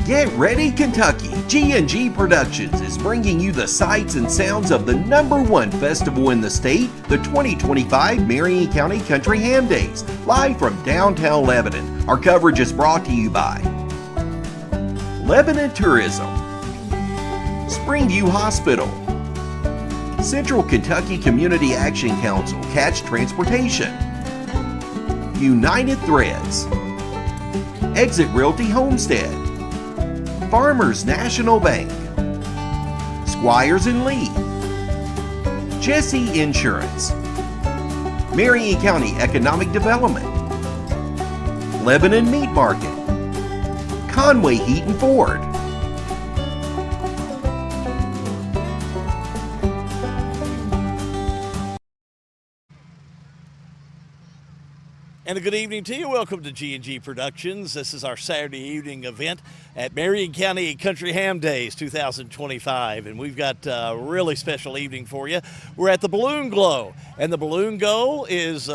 Get ready, Kentucky! G&G Productions is bringing you the sights and sounds of the #1 festival in the state, the 2025 Marion County Country Ham Days, live from downtown Lebanon. Our coverage is brought to you by Lebanon Tourism, Springview Hospital, Central Kentucky Community Action Council Catch Transportation, United Threads, Exit Realty Homestead, Farmers National Bank, Squires and Lee, Jesse Insurance, Marion County Economic Development, Lebanon Meat Market, Conway Heat and Ford. And a good evening to you. Welcome to G&G Productions. This is our Saturday evening event at Marion County Country Ham Days 2025. And we've got a really special evening for you. We're at the Balloon Glow. And the Balloon Glow is,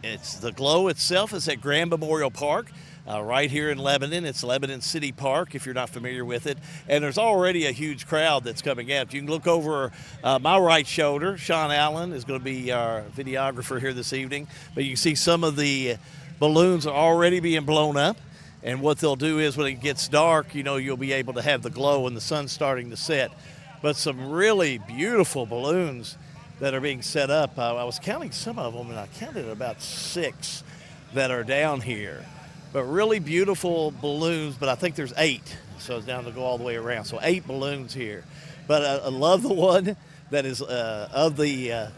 it's the glow itself is at Graham Memorial Park. Right here in Lebanon. It's Lebanon City Park, if you're not familiar with it. And there's already a huge crowd that's coming out. You can look over my right shoulder. Sean Allen is going to be our videographer here this evening. But you can see some of the balloons are already being blown up. And what they'll do is when it gets dark, you know, you'll be able to have the glow and the sun's starting to set. But some really beautiful balloons that are being set up. I was counting some of them, and I counted about 6 that are down here. But really beautiful balloons, but I think there's 8, so it's down to go all the way around. So 8 balloons here. But I love the one that is of the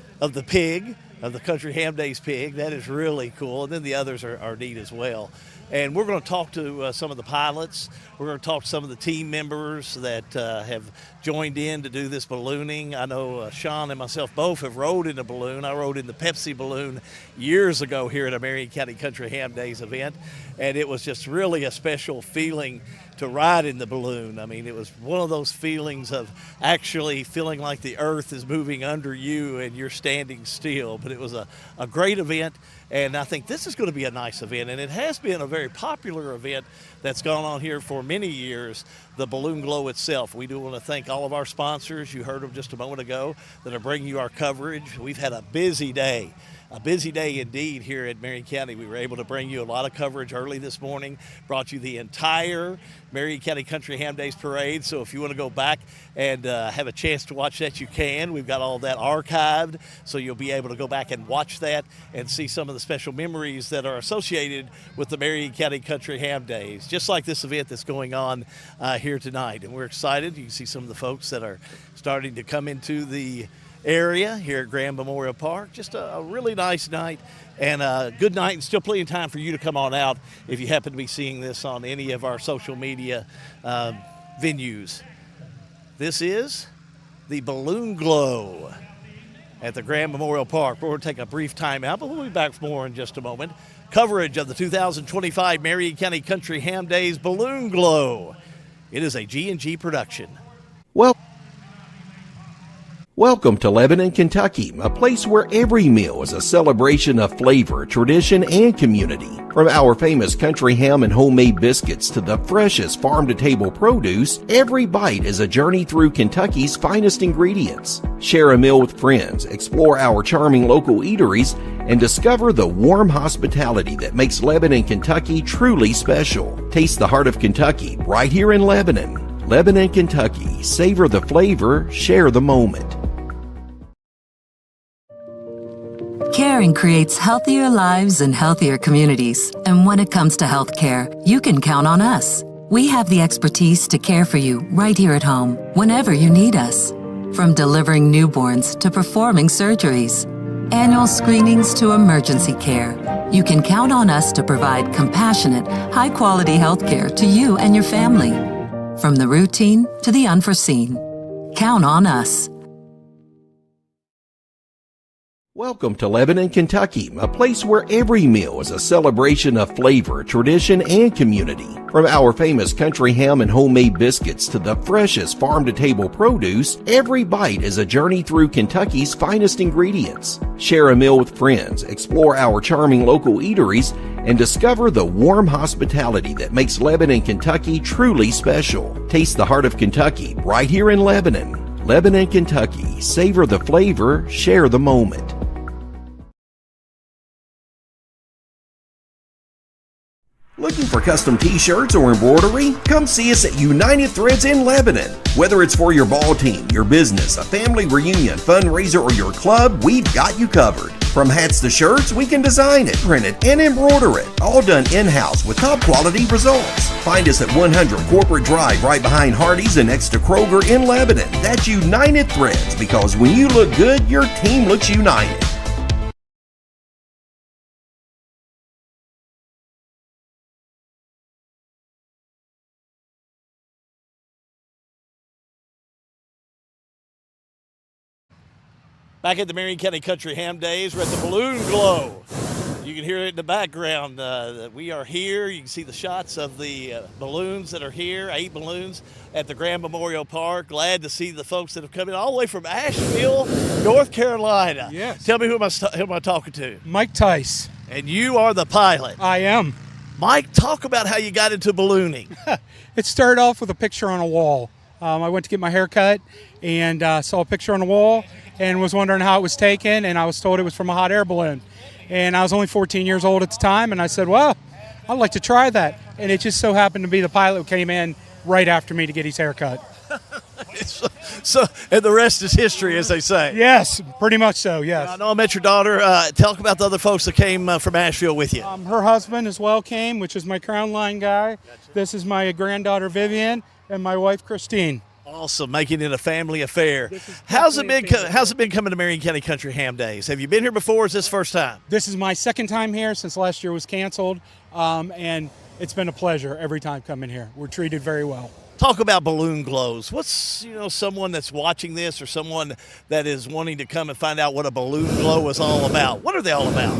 pig, of the Country Ham Days pig. That is really cool. And then the others are neat as well. And we're going to talk to some of the pilots. We're going to talk to some of the team members that have joined in to do this ballooning. I know Sean and myself both have rode in a balloon. I rode in the Pepsi balloon years ago here at a Marion County Country Ham Days event. And it was just really a special feeling to ride in the balloon. I mean, it was one of those feelings of actually feeling like the earth is moving under you and you're standing still. But it was a great event. And I think this is going to be a nice event, and it has been a very popular event that's gone on here for many years, the Balloon Glow itself. We do want to thank all of our sponsors, you heard them just a moment ago, that are bringing you our coverage. We've had a busy day indeed here at Marion County. We were able to bring you a lot of coverage early this morning, brought you the entire Marion County Country Ham Days parade. So if you want to go back and have a chance to watch that, you can. We've got all that archived, so you'll be able to go back and watch that and see some of the special memories that are associated with the Marion County Country Ham Days, just like this event that's going on here tonight. And we're excited. You can see some of the folks that are starting to come into the area here at Graham Memorial Park. Just a really nice night and a good night, and still plenty of time for you to come on out if you happen to be seeing this on any of our social media venues. This is the Balloon Glow at the Graham Memorial Park. We're going to take a brief time out, but we'll be back for more in just a moment. Coverage of the 2025 Marion County Country Ham Days Balloon Glow. It is a G&G production. Welcome to Lebanon, Kentucky, a place where every meal is a celebration of flavor, tradition, and community. From our famous country ham and homemade biscuits to the freshest farm-to-table produce, every bite is a journey through Kentucky's finest ingredients. Share a meal with friends, explore our charming local eateries, and discover the warm hospitality that makes Lebanon, Kentucky truly special. Taste the heart of Kentucky right here in Lebanon. Lebanon, Kentucky. Savor the flavor, share the moment. Caring creates healthier lives and healthier communities. And when it comes to healthcare, you can count on us. We have the expertise to care for you right here at home, whenever you need us. From delivering newborns to performing surgeries, annual screenings to emergency care, you can count on us to provide compassionate, high-quality healthcare to you and your family. From the routine to the unforeseen. Count on us. Welcome to Lebanon, Kentucky, a place where every meal is a celebration of flavor, tradition, and community. From our famous country ham and homemade biscuits to the freshest farm-to-table produce, every bite is a journey through Kentucky's finest ingredients. Share a meal with friends, explore our charming local eateries, and discover the warm hospitality that makes Lebanon, Kentucky truly special. Taste the heart of Kentucky right here in Lebanon. Lebanon, Kentucky. Savor the flavor, share the moment. Looking for custom t-shirts or embroidery? Come see us at United Threads in Lebanon. Whether it's for your ball team, your business, a family reunion, fundraiser, or your club, we've got you covered. From hats to shirts, we can design it, print it, and embroider it. All done in-house with top quality results. Find us at 100 Corporate Drive right behind Hardee's and next to Kroger in Lebanon. That's United Threads, because when you look good, your team looks united. Back at the Marion County Country Ham Days, we're at the Balloon Glow. You can hear it in the background. We are here. You can see the shots of the balloons that are here, 8 balloons at the Grand Memorial Park. Glad to see the folks that have come in all the way from Asheville, North Carolina. Yes. Tell me who am I talking to? Mike Tice. And you are the pilot. I am. Mike, talk about how you got into ballooning. It started off with a picture on a wall. I went to get my hair cut and saw a picture on the wall and was wondering how it was taken, and I was told it was from a hot air balloon. And I was only 14 years old at the time, and I said, well, I'd like to try that. And it just so happened to be the pilot who came in right after me to get his hair cut. So, and the rest is history, as they say. Yes, pretty much so, yes. I know I met your daughter. Talk about the other folks that came from Asheville with you. Her husband as well came, which is my crown line guy. Gotcha. This is my granddaughter, Vivian, and my wife, Christine. Awesome, making it a family affair. How's it been coming to Marion County Country Ham Days? Have you been here before, or is this first time? This is my second time here since last year was canceled, and it's been a pleasure every time coming here. We're treated very well. Talk about balloon glows. What's, someone that's watching this or someone that is wanting to come and find out what a balloon glow is all about? What are they all about?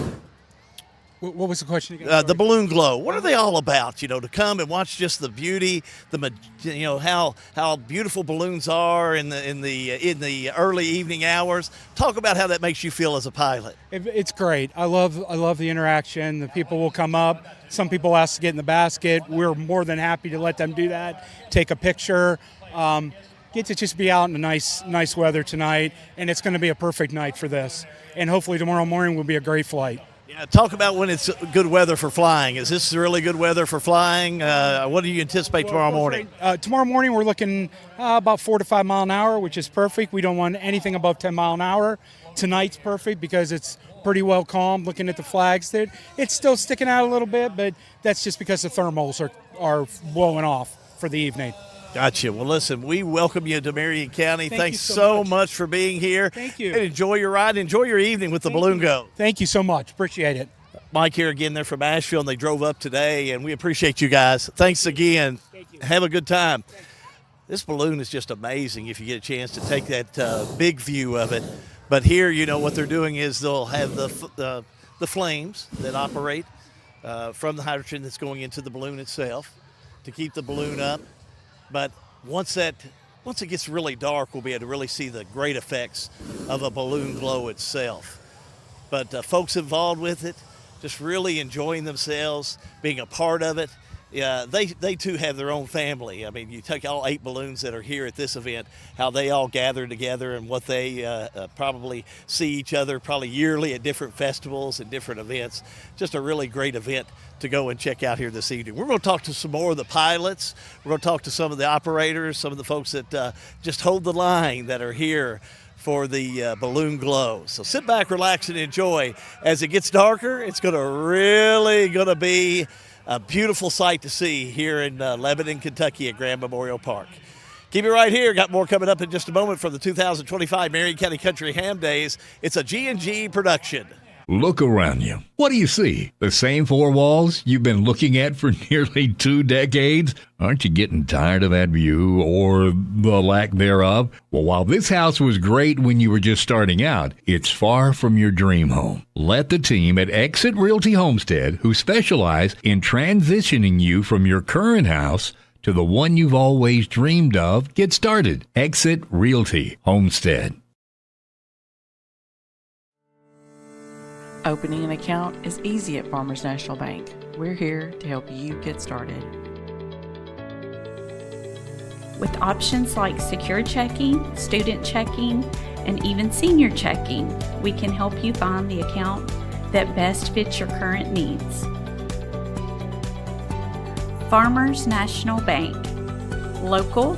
What was the question again? The balloon glow. What are they all about? To come and watch just the beauty, how beautiful balloons are in the early evening hours. Talk about how that makes you feel as a pilot. It's great. I love the interaction. The people will come up. Some people ask to get in the basket. We're more than happy to let them do that. Take a picture. Get to just be out in the nice weather tonight, and it's going to be a perfect night for this. And hopefully tomorrow morning will be a great flight. Yeah, talk about when it's good weather for flying. Is this really good weather for flying? What do you anticipate tomorrow morning? Tomorrow morning we're looking about 4 to 5 mile an hour, which is perfect. We don't want anything above 10 mile an hour. Tonight's perfect because it's pretty well calm. Looking at the flags, it's still sticking out a little bit, but that's just because the thermals are blowing off for the evening. Gotcha. Well, listen, we welcome you to Marion County. Thanks so much for being here. Thank you. And enjoy your ride. Enjoy your evening with the Balloon Go. Thank you so much. Appreciate it. Mike here again. They're from Asheville, and they drove up today, and we appreciate you guys. Thanks again. Thank you. Have a good time. This balloon is just amazing if you get a chance to take that big view of it. But here, what they're doing is they'll have the flames that operate from the hydrogen that's going into the balloon itself to keep the balloon up. But once it gets really dark, we'll be able to really see the great effects of a balloon glow itself. But folks involved with it, just really enjoying themselves, being a part of it. Yeah, they too have their own family. I mean, you take all 8 balloons that are here at this event, how they all gather together and what they probably see each other probably yearly at different festivals and different events. Just a really great event to go and check out here this evening. We're going to talk to some more of the pilots. We're going to talk to some of the operators, some of the folks that just hold the line that are here for the balloon glow. So sit back, relax, and enjoy. As it gets darker, it's really going to be a beautiful sight to see here in Lebanon, Kentucky at Grand Memorial Park. Keep it right here. Got more coming up in just a moment from the 2025 Marion County Country Ham Days. It's a G&G production. Look around you. What do you see? The same four walls you've been looking at for nearly 2 decades? Aren't you getting tired of that view or the lack thereof? Well, while this house was great when you were just starting out, it's far from your dream home. Let the team at Exit Realty Homestead, who specialize in transitioning you from your current house to the one you've always dreamed of, get started. Exit Realty Homestead. Opening an account is easy at Farmers National Bank. We're here to help you get started. With options like secure checking, student checking, and even senior checking, we can help you find the account that best fits your current needs. Farmers National Bank. Local,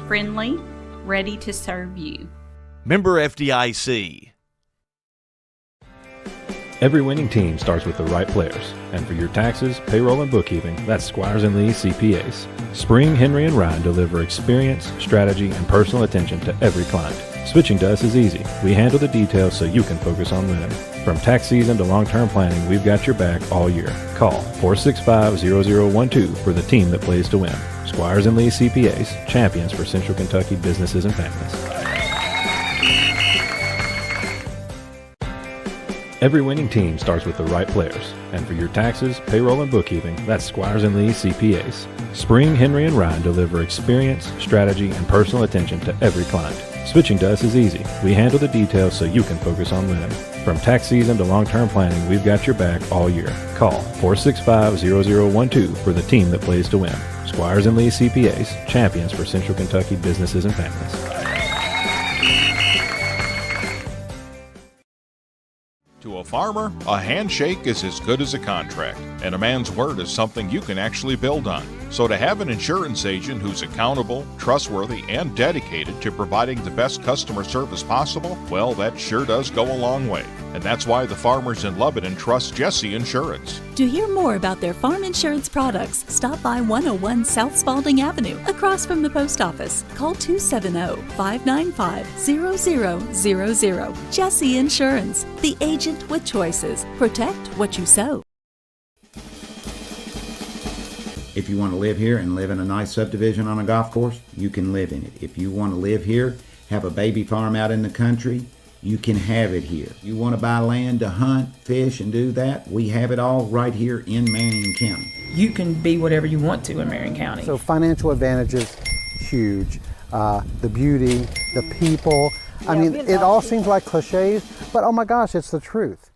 friendly, ready to serve you. Member FDIC. Every winning team starts with the right players, and for your taxes, payroll, and bookkeeping, that's Squires & Lee CPAs. Spring, Henry, and Ryan deliver experience, strategy, and personal attention to every client. Switching to us is easy. We handle the details so you can focus on winning. From tax season to long-term planning, we've got your back all year. Call 465-0012 for the team that plays to win. Squires & Lee CPAs, champions for Central Kentucky businesses and families. Every winning team starts with the right players, and for your taxes, payroll, and bookkeeping, that's Squires & Lee CPAs. Spring, Henry, and Ryan deliver experience, strategy, and personal attention to every client. Switching to us is easy. We handle the details so you can focus on winning. From tax season to long-term planning, we've got your back all year. Call 465-0012 for the team that plays to win. Squires & Lee CPAs, champions for Central Kentucky businesses and families. To a farmer, a handshake is as good as a contract, and a man's word is something you can actually build on. So to have an insurance agent who's accountable, trustworthy, and dedicated to providing the best customer service possible, well, that sure does go a long way. And that's why the farmers in Lebanon trust Jesse Insurance. To hear more about their farm insurance products, stop by 101 South Spalding Avenue, across from the post office. Call 270-595-0000. Jesse Insurance, the agent with choices. Protect what you sow. If you want to live here and live in a nice subdivision on a golf course, you can live in it. If you want to live here, have a baby farm out in the country, you can have it here. You want to buy land to hunt, fish, and do that, we have it all right here in Marion County. You can be whatever you want to in Marion County. So financial advantages, huge. The beauty, the people. I mean, it all seems like cliches, but oh my gosh, it's the truth.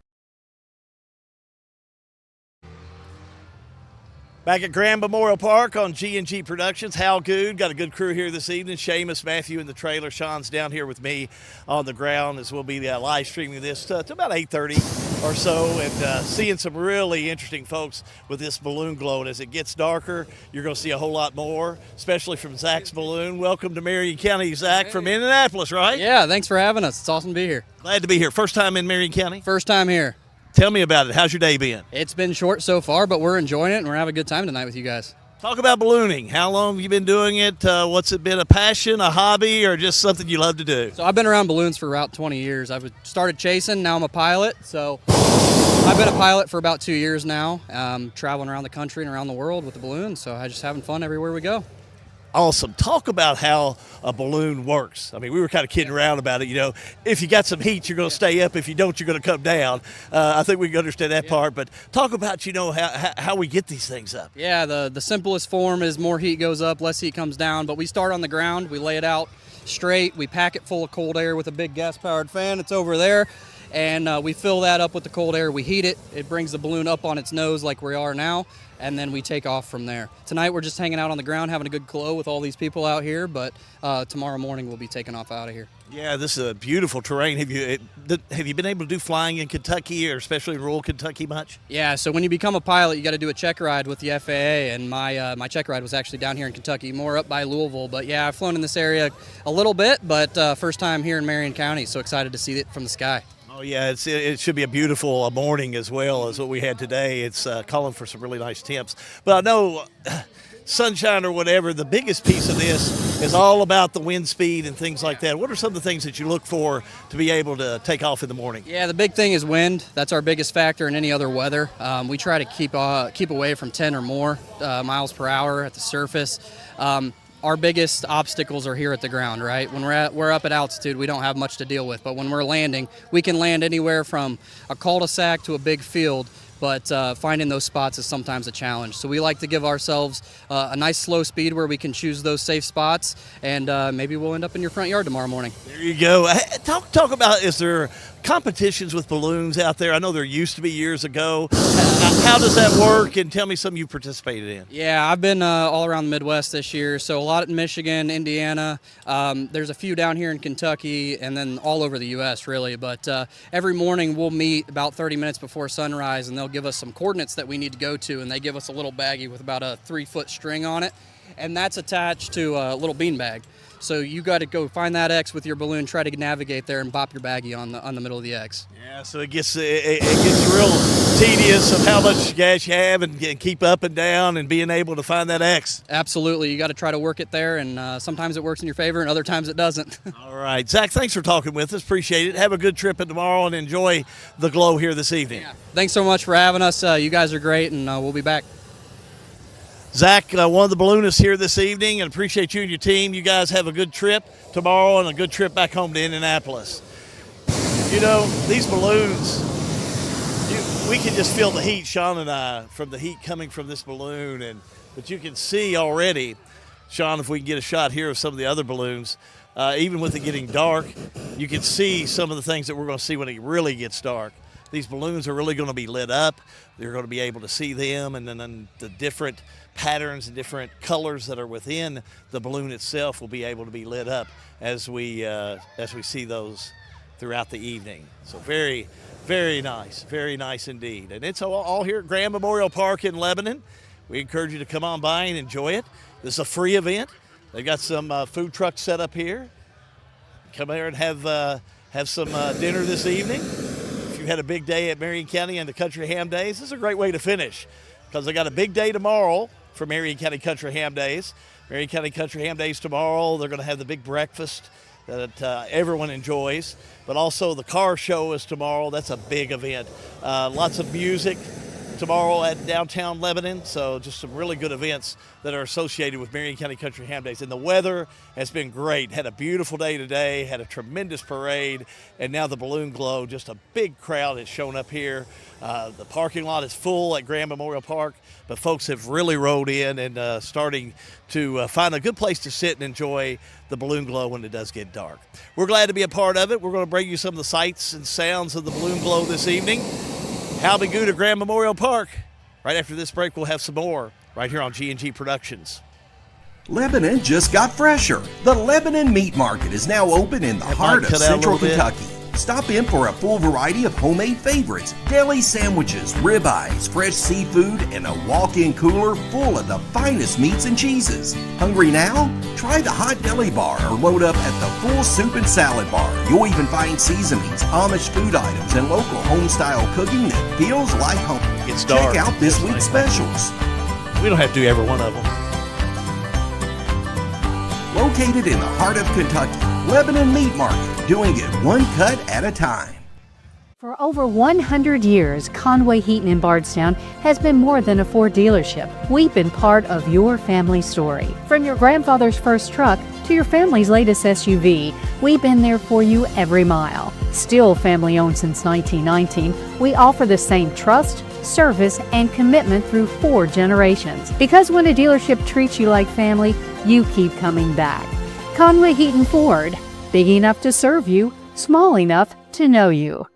Back at Grand Memorial Park on G&G Productions, Hal Good. Got a good crew here this evening. Seamus, Matthew in the trailer. Sean's down here with me on the ground as we'll be live streaming this to about 8:30 or so, and seeing some really interesting folks with this balloon glow. And as it gets darker, you're going to see a whole lot more, especially from Zach's Balloon. Welcome to Marion County, Zach, from Indianapolis, right? Yeah, thanks for having us. It's awesome to be here. Glad to be here. First time in Marion County? First time here. Tell me about it. How's your day been? It's been short so far, but we're enjoying it, and we're having a good time tonight with you guys. Talk about ballooning. How long have you been doing it? What's it been, a passion, a hobby, or just something you love to do? So I've been around balloons for about 20 years. I've started chasing. Now I'm a pilot. So I've been a pilot for about 2 years now, traveling around the country and around the world with the balloons. So I'm just having fun everywhere we go. Awesome. Talk about how a balloon works. I mean, we were kind of kidding around about it. You know, if you got some heat, you're going to stay up. If you don't, you're going to come down. I think we can understand that part. But talk about, you know, how we get these things up. Yeah, the simplest form is more heat goes up, less heat comes down. But we start on the ground. We lay it out straight. We pack it full of cold air with a big gas-powered fan. It's over there. And we fill that up with the cold air. We heat it. It brings the balloon up on its nose like we are now. And then we take off from there. Tonight we're just hanging out on the ground, having a good glow with all these people out here, but tomorrow morning we'll be taking off out of here. Yeah, this is a beautiful terrain. Have you been able to do flying in Kentucky, or especially in rural Kentucky, much? Yeah, so when you become a pilot, you got to do a check ride with the FAA, and my check ride was actually down here in Kentucky, more up by Louisville. But yeah, I've flown in this area a little bit, but first time here in Marion County, so excited to see it from the sky. Oh Oh yeah, it should be a beautiful morning as well as what we had today. It's calling for some really nice temps. But I know sunshine or whatever, the biggest piece of this is all about the wind speed and things like that. What are some of the things that you look for to be able to take off in the morning? Yeah, the big thing is wind. That's our biggest factor in any other weather. We try to keep away from 10 or more miles per hour at the surface. Our biggest obstacles are here at the ground, right? When we're up at altitude, we don't have much to deal with. But when we're landing, we can land anywhere from a cul-de-sac to a big field. But finding those spots is sometimes a challenge. So we like to give ourselves a nice slow speed where we can choose those safe spots, and maybe we'll end up in your front yard tomorrow morning. There you go. Talk about, is there competitions with balloons out there? I know there used to be years ago. How does that work? And tell me some you participated in. Yeah, I've been all around the Midwest this year, so a lot in Michigan, Indiana. There's a few down here in Kentucky, and then all over the U.S. really. But every morning we'll meet about 30 minutes before sunrise, and they'll give us some coordinates that we need to go to, and they give us a little baggie with about a 3-foot string on it, and that's attached to a little bean bag. So you got to go find that X with your balloon, try to navigate there, and bop your baggie on the middle of the X. Yeah, so it gets real tedious of how much gas you have and keep up and down and being able to find that X. Absolutely, you got to try to work it there, and sometimes it works in your favor, and other times it doesn't. All right, Zach, thanks for talking with us. Appreciate it. Have a good trip tomorrow and enjoy the glow here this evening. Yeah. Thanks so much for having us. You guys are great, and we'll be back. Zach, one of the balloonists here this evening, and appreciate you and your team. You guys have a good trip tomorrow and a good trip back home to Indianapolis. You know, these balloons, we can just feel the heat, Sean and I, from the heat coming from this balloon. But you can see already, Sean, if we can get a shot here of some of the other balloons, even with it getting dark, you can see some of the things that we're going to see when it really gets dark. These balloons are really going to be lit up. They're going to be able to see them, and then the different patterns and different colors that are within the balloon itself will be able to be lit up as we see those throughout the evening. So very, very nice indeed. And it's all here at Graham Memorial Park in Lebanon. We encourage you to come on by and enjoy it. This is a free event. They've got some food trucks set up here. Come here and have some dinner this evening. If you had a big day at Marion County and the Country Ham Days, this is a great way to finish, because they got a big day tomorrow for Marion County Country Ham Days. Marion County Country Ham Days tomorrow, they're going to have the big breakfast that everyone enjoys. But also the car show is tomorrow. That's a big event. Lots of music tomorrow at downtown Lebanon. So just some really good events that are associated with Marion County Country Ham Days. And the weather has been great. Had a beautiful day today, had a tremendous parade, and now the balloon glow, just a big crowd has shown up here. The parking lot is full at Graham Memorial Park, but folks have really rode in and starting to find a good place to sit and enjoy the balloon glow when it does get dark. We're glad to be a part of it. We're going to bring you some of the sights and sounds of the balloon glow this evening. Howdy Goo to Graham Memorial Park. Right after this break, we'll have some more right here on G&G Productions. Lebanon just got fresher. The Lebanon Meat Market is now open in the heart of Central Kentucky. Stop in for a full variety of homemade favorites, deli sandwiches, ribeyes, fresh seafood, and a walk-in cooler full of the finest meats and cheeses. Hungry now? Try the hot deli bar or load up at the full soup and salad bar. You'll even find seasonings, Amish food items, and local home-style cooking that feels like home. It's dark. Check out this week's specials. We don't have to do every one of them. Located in the heart of Kentucky, Lebanon Meat Market, doing it one cut at a time. For over 100 years, Conway Heaton in Bardstown has been more than a Ford dealership. We've been part of your family story. From your grandfather's first truck to your family's latest SUV, we've been there for you every mile. Still family owned since 1919, we offer the same trust, service, and commitment through 4 generations. Because when a dealership treats you like family, you keep coming back. Conway Heaton Ford, big enough to serve you, small enough to know you.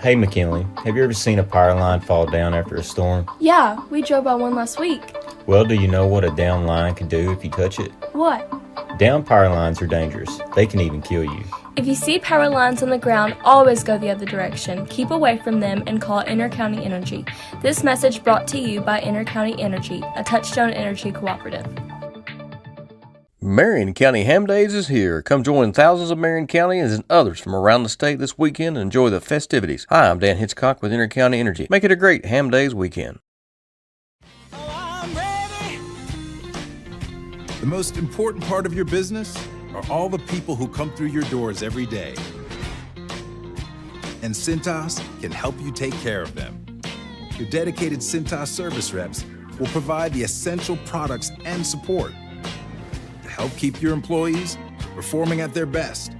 Hey McKinley, have you ever seen a power line fall down after a storm? Yeah, we drove by one last week. Well, do you know what a down line can do if you touch it? What? Down power lines are dangerous. They can even kill you. If you see power lines on the ground, always go the other direction. Keep away from them and call Intercounty Energy. This message brought to you by Intercounty Energy, a Touchstone Energy cooperative. Marion County Ham Days is here. Come join thousands of Marion Countyans and others from around the state this weekend and enjoy the festivities. Hi, I'm Dan Hitchcock with Intercounty Energy. Make it a great Ham Days weekend. The most important part of your business are all the people who come through your doors every day. And Cintas can help you take care of them. Your dedicated Cintas service reps will provide the essential products and support to help keep your employees performing at their best.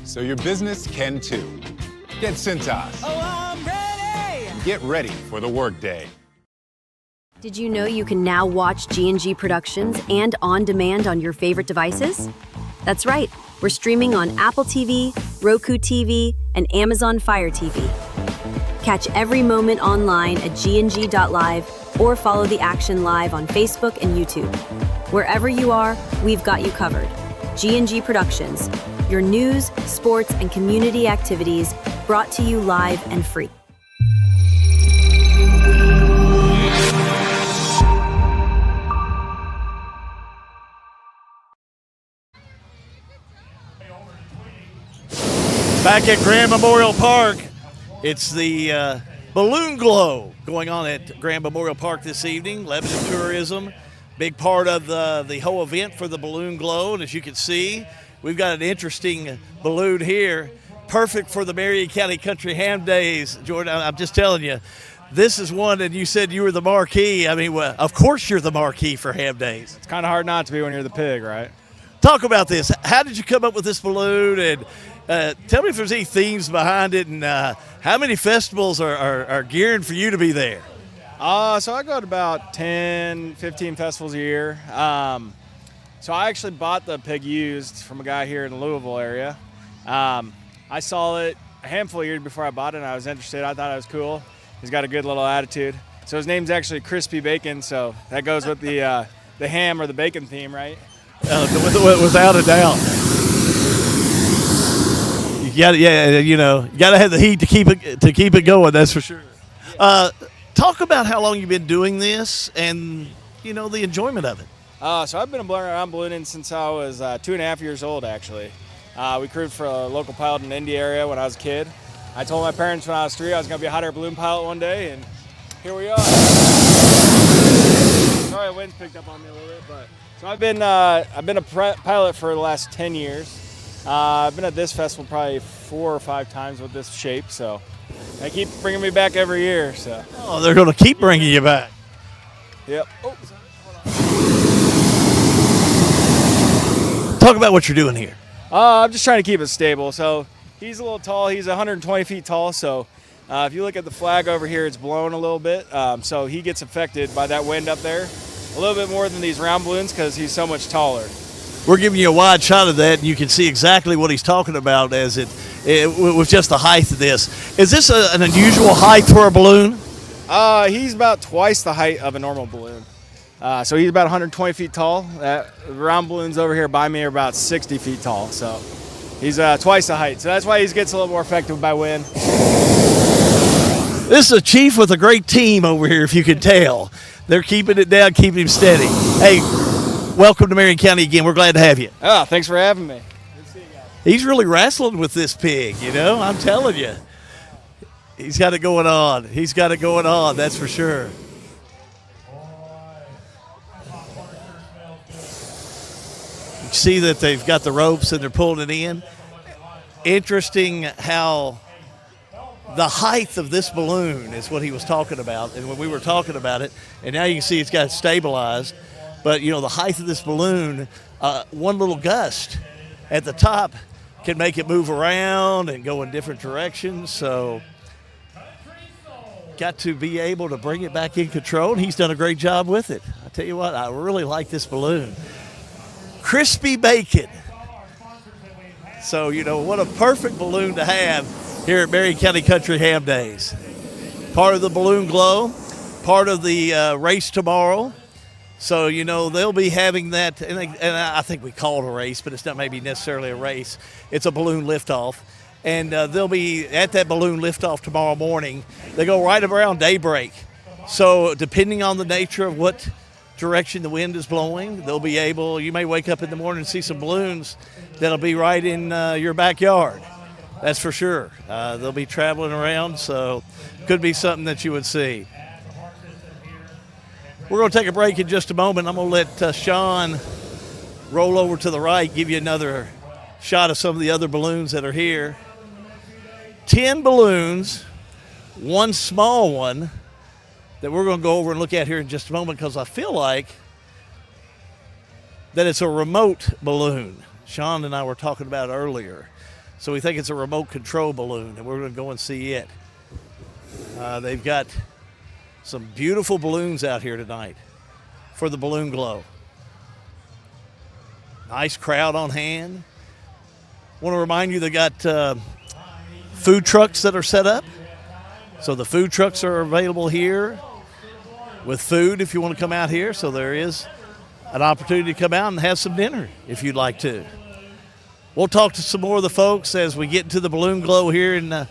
So your business can too. Get Cintas. Oh, I'm ready! And get ready for the workday. Did you know you can now watch G&G Productions and on demand on your favorite devices? That's right. We're streaming on Apple TV, Roku TV, and Amazon Fire TV. Catch every moment online at gng.live or follow the action live on Facebook and YouTube. Wherever you are, we've got you covered. G&G Productions, your news, sports, and community activities brought to you live and free. Back at Grand Memorial Park, it's the balloon glow going on at Grand Memorial Park this evening. Lebanon Tourism, big part of the whole event for the balloon glow. And as you can see, we've got an interesting balloon here, perfect for the Marion County Country Ham Days. Jordan, I'm just telling you, this is one, and you said you were the marquee. I mean, well, of course you're the marquee for Ham Days. It's kind of hard not to be when you're the pig, right? Talk about this. How did you come up with this balloon, and tell me if there's any themes behind it, and how many festivals are gearing for you to be there? So I go to about 10, 15 festivals a year. So I actually bought the pig used from a guy here in the Louisville area. I saw it a handful of years before I bought it, and I was interested. I thought it was cool. He's got a good little attitude. So his name's actually Crispy Bacon, so that goes with the ham or the bacon theme, right? Without a doubt. You gotta have the heat to keep it going. That's for sure. Talk about how long you've been doing this, and the enjoyment of it. So I've been around ballooning since I was 2.5 years old. Actually, we crewed for a local pilot in the Indy area when I was a kid. I told my parents when I was 3 I was going to be a hot air balloon pilot one day, and here we are. Sorry, the wind's picked up on me a little bit, but so I've been a pilot for the last 10 years. I've been at this festival probably 4 or 5 times with this shape, so they keep bringing me back every year. So. Oh, they're going to keep bringing you back. Yep. Oh. Talk about what you're doing here. I'm just trying to keep it stable. So he's a little tall. He's 120 feet tall. So if you look at the flag over here, it's blown a little bit. So he gets affected by that wind up there a little bit more than these round balloons because he's so much taller. We're giving you a wide shot of that, and you can see exactly what he's talking about as it with just the height of this. Is this an unusual height for a balloon? He's about twice the height of a normal balloon. So he's about 120 feet tall. The round balloons over here by me are about 60 feet tall. So he's twice the height. So that's why he gets a little more affected by wind. This is a chief with a great team over here, if you can tell. They're keeping it down, keeping him steady. Hey, welcome to Marion County again. We're glad to have you. Oh, thanks for having me. Good to see you guys. He's really wrestling with this pig, I'm telling you. He's got it going on. He's got it going on, that's for sure. You see that they've got the ropes and they're pulling it in. Interesting how the height of this balloon is what he was talking about, and when we were talking about it, and now you can see it's got stabilized. But, the height of this balloon, one little gust at the top can make it move around and go in different directions. So got to be able to bring it back in control, and he's done a great job with it. I tell you what, I really like this balloon. Crispy Bacon. So, what a perfect balloon to have here at Marion County Country Ham Days. Part of the balloon glow, part of the race tomorrow. So, they'll be having that, and I think we call it a race, but it's not maybe necessarily a race. It's a balloon liftoff. And they'll be at that balloon liftoff tomorrow morning. They go right around daybreak. So, depending on the nature of what direction the wind is blowing. They'll be able, you may wake up in the morning and see some balloons that'll be right in your backyard. That's for sure. They'll be traveling around, so could be something that you would see. We're going to take a break in just a moment. I'm going to let Sean roll over to the right, give you another shot of some of the other balloons that are here. 10 balloons, one small one that we're going to go over and look at here in just a moment, because I feel like that it's a remote balloon. Sean and I were talking about it earlier. So we think it's a remote control balloon, and we're going to go and see it. They've got some beautiful balloons out here tonight for the balloon glow. Nice crowd on hand. Want to remind you they got food trucks that are set up. So the food trucks are available here with food if you want to come out here. So there is an opportunity to come out and have some dinner if you'd like to. We'll talk to some more of the folks as we get into the balloon glow here in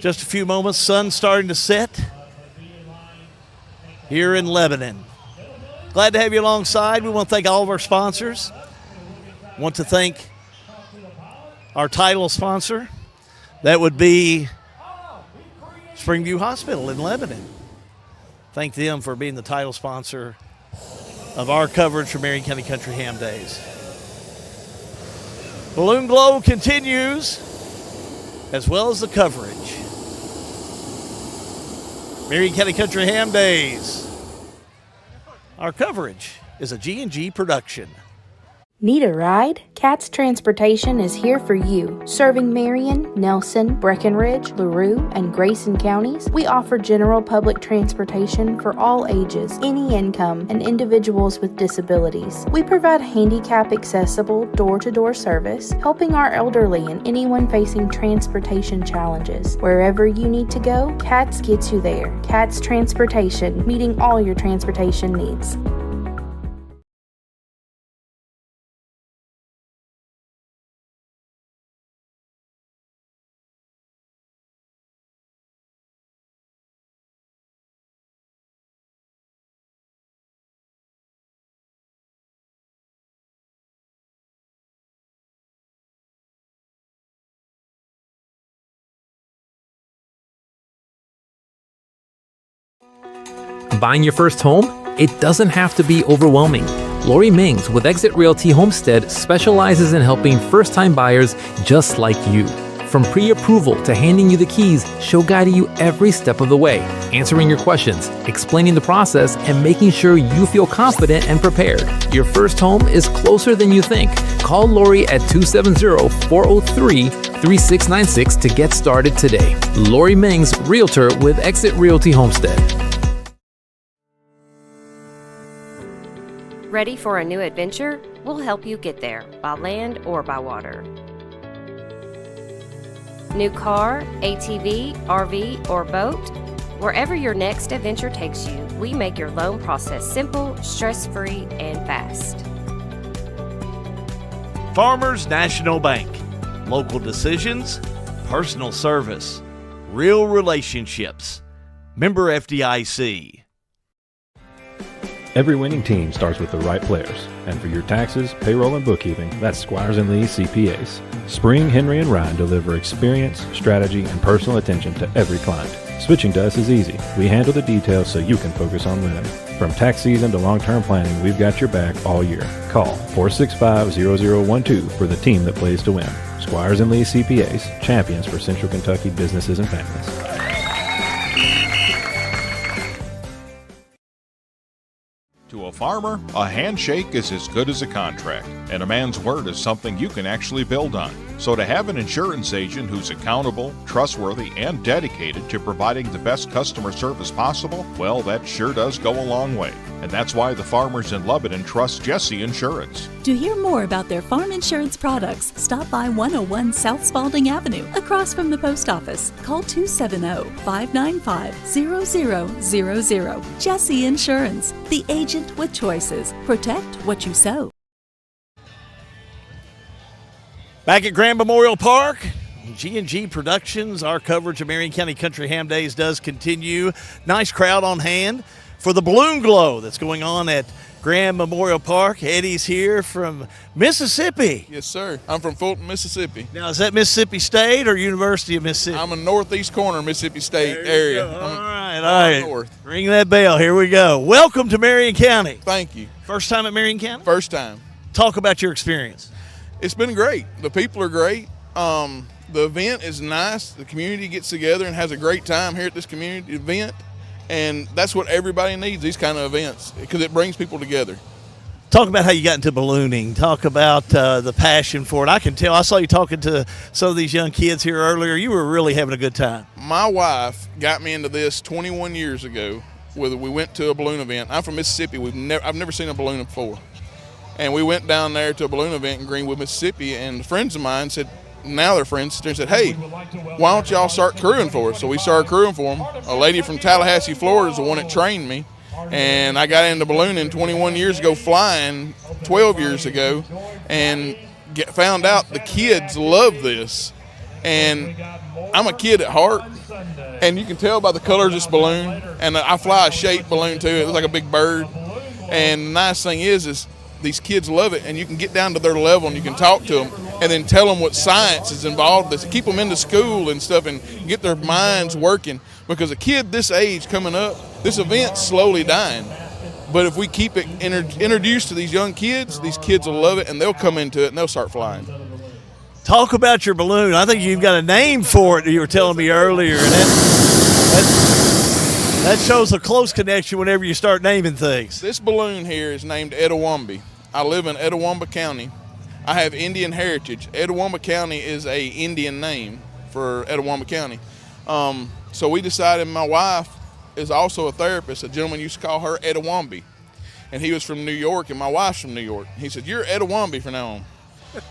just a few moments. Sun's starting to set here in Lebanon. Glad to have you alongside. We want to thank all of our sponsors. Want to thank our title sponsor. That would be Springview Hospital in Lebanon. Thank them for being the title sponsor of our coverage for Marion County Country Ham Days. Balloon glow continues, as well as the coverage. Marion County Country Ham Days. Our coverage is a G&G production. Need a ride? Cat's Transportation is here for you. Serving Marion, Nelson, Breckenridge, LaRue, and Grayson counties, we offer general public transportation for all ages, any income, and individuals with disabilities. We provide handicap-accessible, door-to-door service, helping our elderly and anyone facing transportation challenges. Wherever you need to go, Cat's gets you there. Cat's Transportation, meeting all your transportation needs. Buying your first home? It doesn't have to be overwhelming. Lori Mings with Exit Realty Homestead specializes in helping first-time buyers just like you. From pre-approval to handing you the keys, she'll guide you every step of the way, answering your questions, explaining the process, and making sure you feel confident and prepared. Your first home is closer than you think. Call Lori at 270-403-3696 to get started today. Lori Mings, Realtor with Exit Realty Homestead. Ready for a new adventure? We'll help you get there, by land or by water. New car, ATV, RV, or boat? Wherever your next adventure takes you, we make your loan process simple, stress-free, and fast. Farmers National Bank. Local decisions, personal service, real relationships. Member FDIC. Every winning team starts with the right players. And for your taxes, payroll, and bookkeeping, that's Squires & Lee CPAs. Spring, Henry, and Ryan deliver experience, strategy, and personal attention to every client. Switching to us is easy. We handle the details so you can focus on winning. From tax season to long-term planning, we've got your back all year. Call 465-0012 for the team that plays to win. Squires & Lee CPAs, champions for Central Kentucky businesses and families. To a farmer, a handshake is as good as a contract, and a man's word is something you can actually build on. So to have an insurance agent who's accountable, trustworthy, and dedicated to providing the best customer service possible, well, that sure does go a long way. And that's why the farmers in Lebanon trust Jesse Insurance. To hear more about their farm insurance products, stop by 101 South Spalding Avenue, across from the post office. Call 270-595-0000. Jesse Insurance, the agent with choices. Protect what you sow. Back at Grand Memorial Park, G&G Productions, our coverage of Marion County Country Ham Days does continue. Nice crowd on hand for the balloon glow that's going on at Graham Memorial Park. Eddie's here from Mississippi. Yes, sir. I'm from Fulton, Mississippi. Now, is that Mississippi State or University of Mississippi? I'm in northeast corner of Mississippi State area. All right. North. Ring that bell. Here we go. Welcome to Marion County. Thank you. First time at Marion County? First time. Talk about your experience. It's been great. The people are great. The event is nice. The community gets together and has a great time here at this community event. And that's what everybody needs, these kind of events, because it brings people together. Talk about how you got into ballooning. Talk about the passion for it. I can tell. I saw you talking to some of these young kids here earlier. You were really having a good time. My wife got me into this 21 years ago. We went to a balloon event. I'm from Mississippi. I've never seen a balloon before. And we went down there to a balloon event in Greenwood, Mississippi, and friends of mine said, now they're friends, and said, hey, why don't y'all start crewing for us? So we started crewing for them. A lady from Tallahassee, Florida is the one that trained me. And I got into ballooning 21 years ago, flying 12 years ago, and found out the kids love this. And I'm a kid at heart, and you can tell by the colors of this balloon. And I fly a shaped balloon too. It looks like a big bird. And the nice thing is these kids love it, and you can get down to their level and you can talk to them and then tell them what science is involved with. Keep them into school and stuff and get their minds working, because a kid this age coming up, this event's slowly dying. But if we keep it introduced to these young kids will love it, and they'll come into it and they'll start flying. Talk about your balloon. I think you've got a name for it, you were telling me earlier. And that shows a close connection whenever you start naming things. This balloon here is named Etowambi. I live in Etowambi County. I have Indian heritage. Etowambi County is a Indian name for Etowambi County. So we decided, my wife is also a therapist. A gentleman used to call her Etowambi. And he was from New York, and my wife's from New York. He said, you're Etowambi from now on.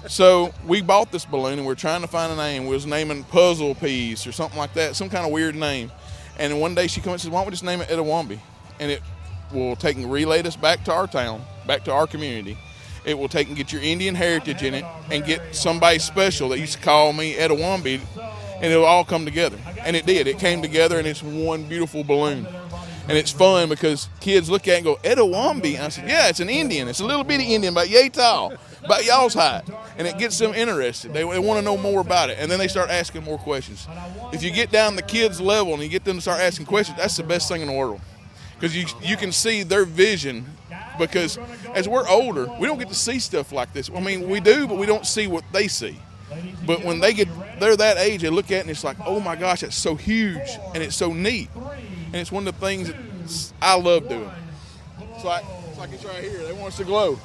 So we bought this balloon, and we were trying to find a name. We was naming Puzzle Piece or something like that, some kind of weird name. And then one day she comes and says, why don't we just name it Etowambi? And it will take and relate us back to our town, back to our community. It will take and get your Indian heritage in it and get somebody special that used to call me Etowambi, and it'll all come together. And it did. It came together, and it's one beautiful balloon. And it's fun because kids look at it and go, Etowambi? And I said, yeah, it's an Indian. It's a little bitty Indian, about yay tall, about y'all's height. And it gets them interested. They want to know more about it. And then they start asking more questions. If you get down the kids' level and you get them to start asking questions, that's the best thing in the world. Because you can see their vision. Because as we're older, we don't get to see stuff like this. I mean, we do, but we don't see what they see. But when they're that age, they look at it and it's like, oh my gosh, that's so huge and it's so neat. And it's one of the things that I love doing. It's like it's right here. They want us to glow.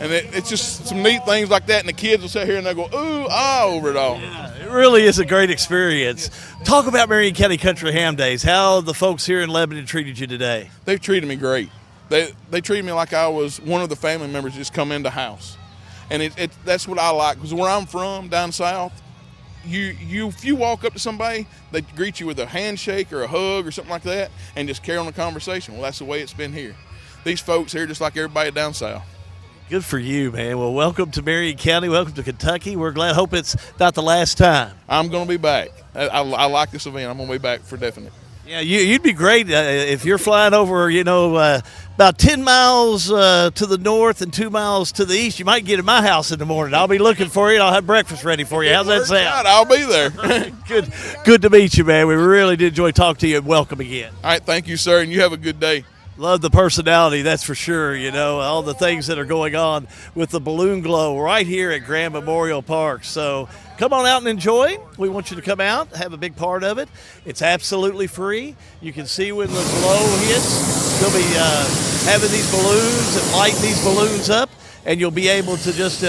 And it's just some neat things like that, and the kids will sit here and they'll go, ooh, ah, over it all. Yeah, it really is a great experience. Talk about Marion County Country Ham Days. How the folks here in Lebanon treated you today? They've treated me great. They treated me like I was one of the family members that just come into house. And that's what I like, because where I'm from, down south, if you walk up to somebody, they greet you with a handshake or a hug or something like that and just carry on the conversation. Well, that's the way it's been here. These folks here just like everybody down south. Good for you, man. Well, welcome to Marion County. Welcome to Kentucky. We're glad. Hope it's not the last time. I'm going to be back. I like this event. I'm going to be back for definite. Yeah, you'd be great if you're flying over, about 10 miles to the north and 2 miles to the east. You might get in my house in the morning. I'll be looking for you, and I'll have breakfast ready for you. How's that sound? I'll be there. Good to meet you, man. We really did enjoy talking to you, and welcome again. All right, thank you, sir, and you have a good day. Love the personality, that's for sure. All the things that are going on with the balloon glow right here at Graham Memorial Park. So come on out and enjoy. We want you to come out, have a big part of it. It's absolutely free. You can see when the glow hits. You'll be having these balloons and lighting these balloons up, and you'll be able to just,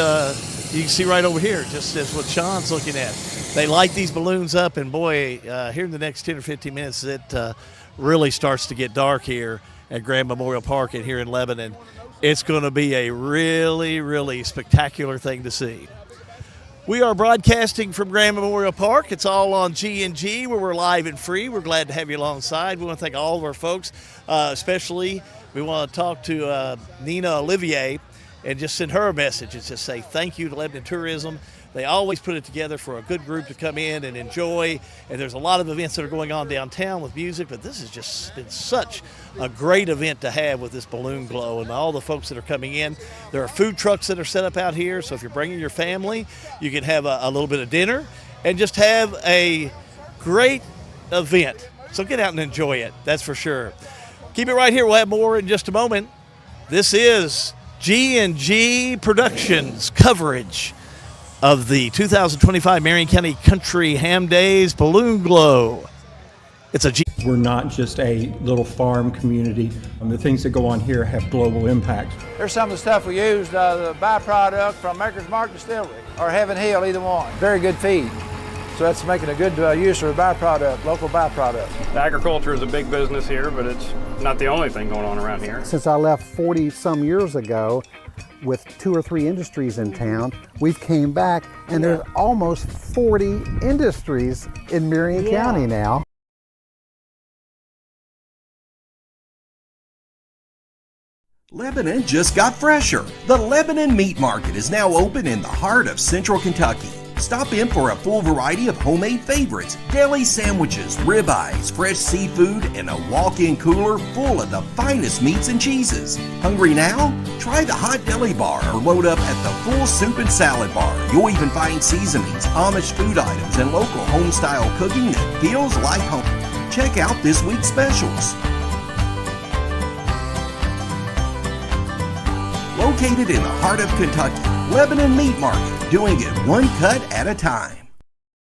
you can see right over here, just as what Sean's looking at. They light these balloons up, and boy, here in the next 10 or 15 minutes, it really starts to get dark here at Graham Memorial Park and here in Lebanon. It's going to be a really, really spectacular thing to see. We are broadcasting from Graham Memorial Park. It's all on G&G, where we're live and free. We're glad to have you alongside. We want to thank all of our folks, especially we want to talk to Nina Olivier and just send her a message and just say thank you to Lebanon Tourism. They always put it together for a good group to come in and enjoy. And there's a lot of events that are going on downtown with music, but this has just been such a great event to have with this balloon glow and all the folks that are coming in. There are food trucks that are set up out here, so if you're bringing your family, you can have a little bit of dinner and just have a great event. So get out and enjoy it, that's for sure. Keep it right here. We'll have more in just a moment. This is G&G Productions coverage of the 2025 Marion County Country Ham Days Balloon Glow. We're not just a little farm community. The things that go on here have global impact. There's some of the stuff we used, the byproduct from Maker's Mark Distillery or Heaven Hill, either one. Very good feed. So that's making a good use of a byproduct, local byproduct. Agriculture is a big business here, but it's not the only thing going on around here. Since I left 40 some years ago with 2 or 3 industries in town, we've came back and there's almost 40 industries in Marion County now. Lebanon just got fresher. The Lebanon Meat Market is now open in the heart of Central Kentucky. Stop in for a full variety of homemade favorites, deli sandwiches, ribeyes, fresh seafood, and a walk-in cooler full of the finest meats and cheeses. Hungry now? Try the hot deli bar or load up at the full soup and salad bar. You'll even find seasonings, Amish food items, and local home-style cooking that feels like home. Check out this week's specials. Located in the heart of Kentucky, Lebanon Meat Market, doing it one cut at a time.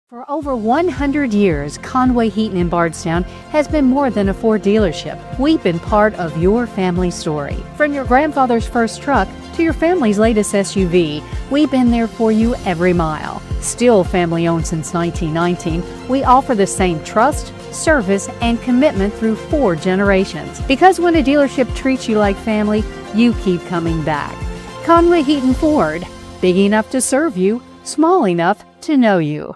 For over 100 years, Conway Heaton in Bardstown has been more than a Ford dealership. We've been part of your family story. From your grandfather's first truck to your family's latest SUV, we've been there for you every mile. Still family owned since 1919, we offer the same trust, service, and commitment through 4 generations. Because when a dealership treats you like family, you keep coming back. Conway Heaton Ford, big enough to serve you, small enough to know you.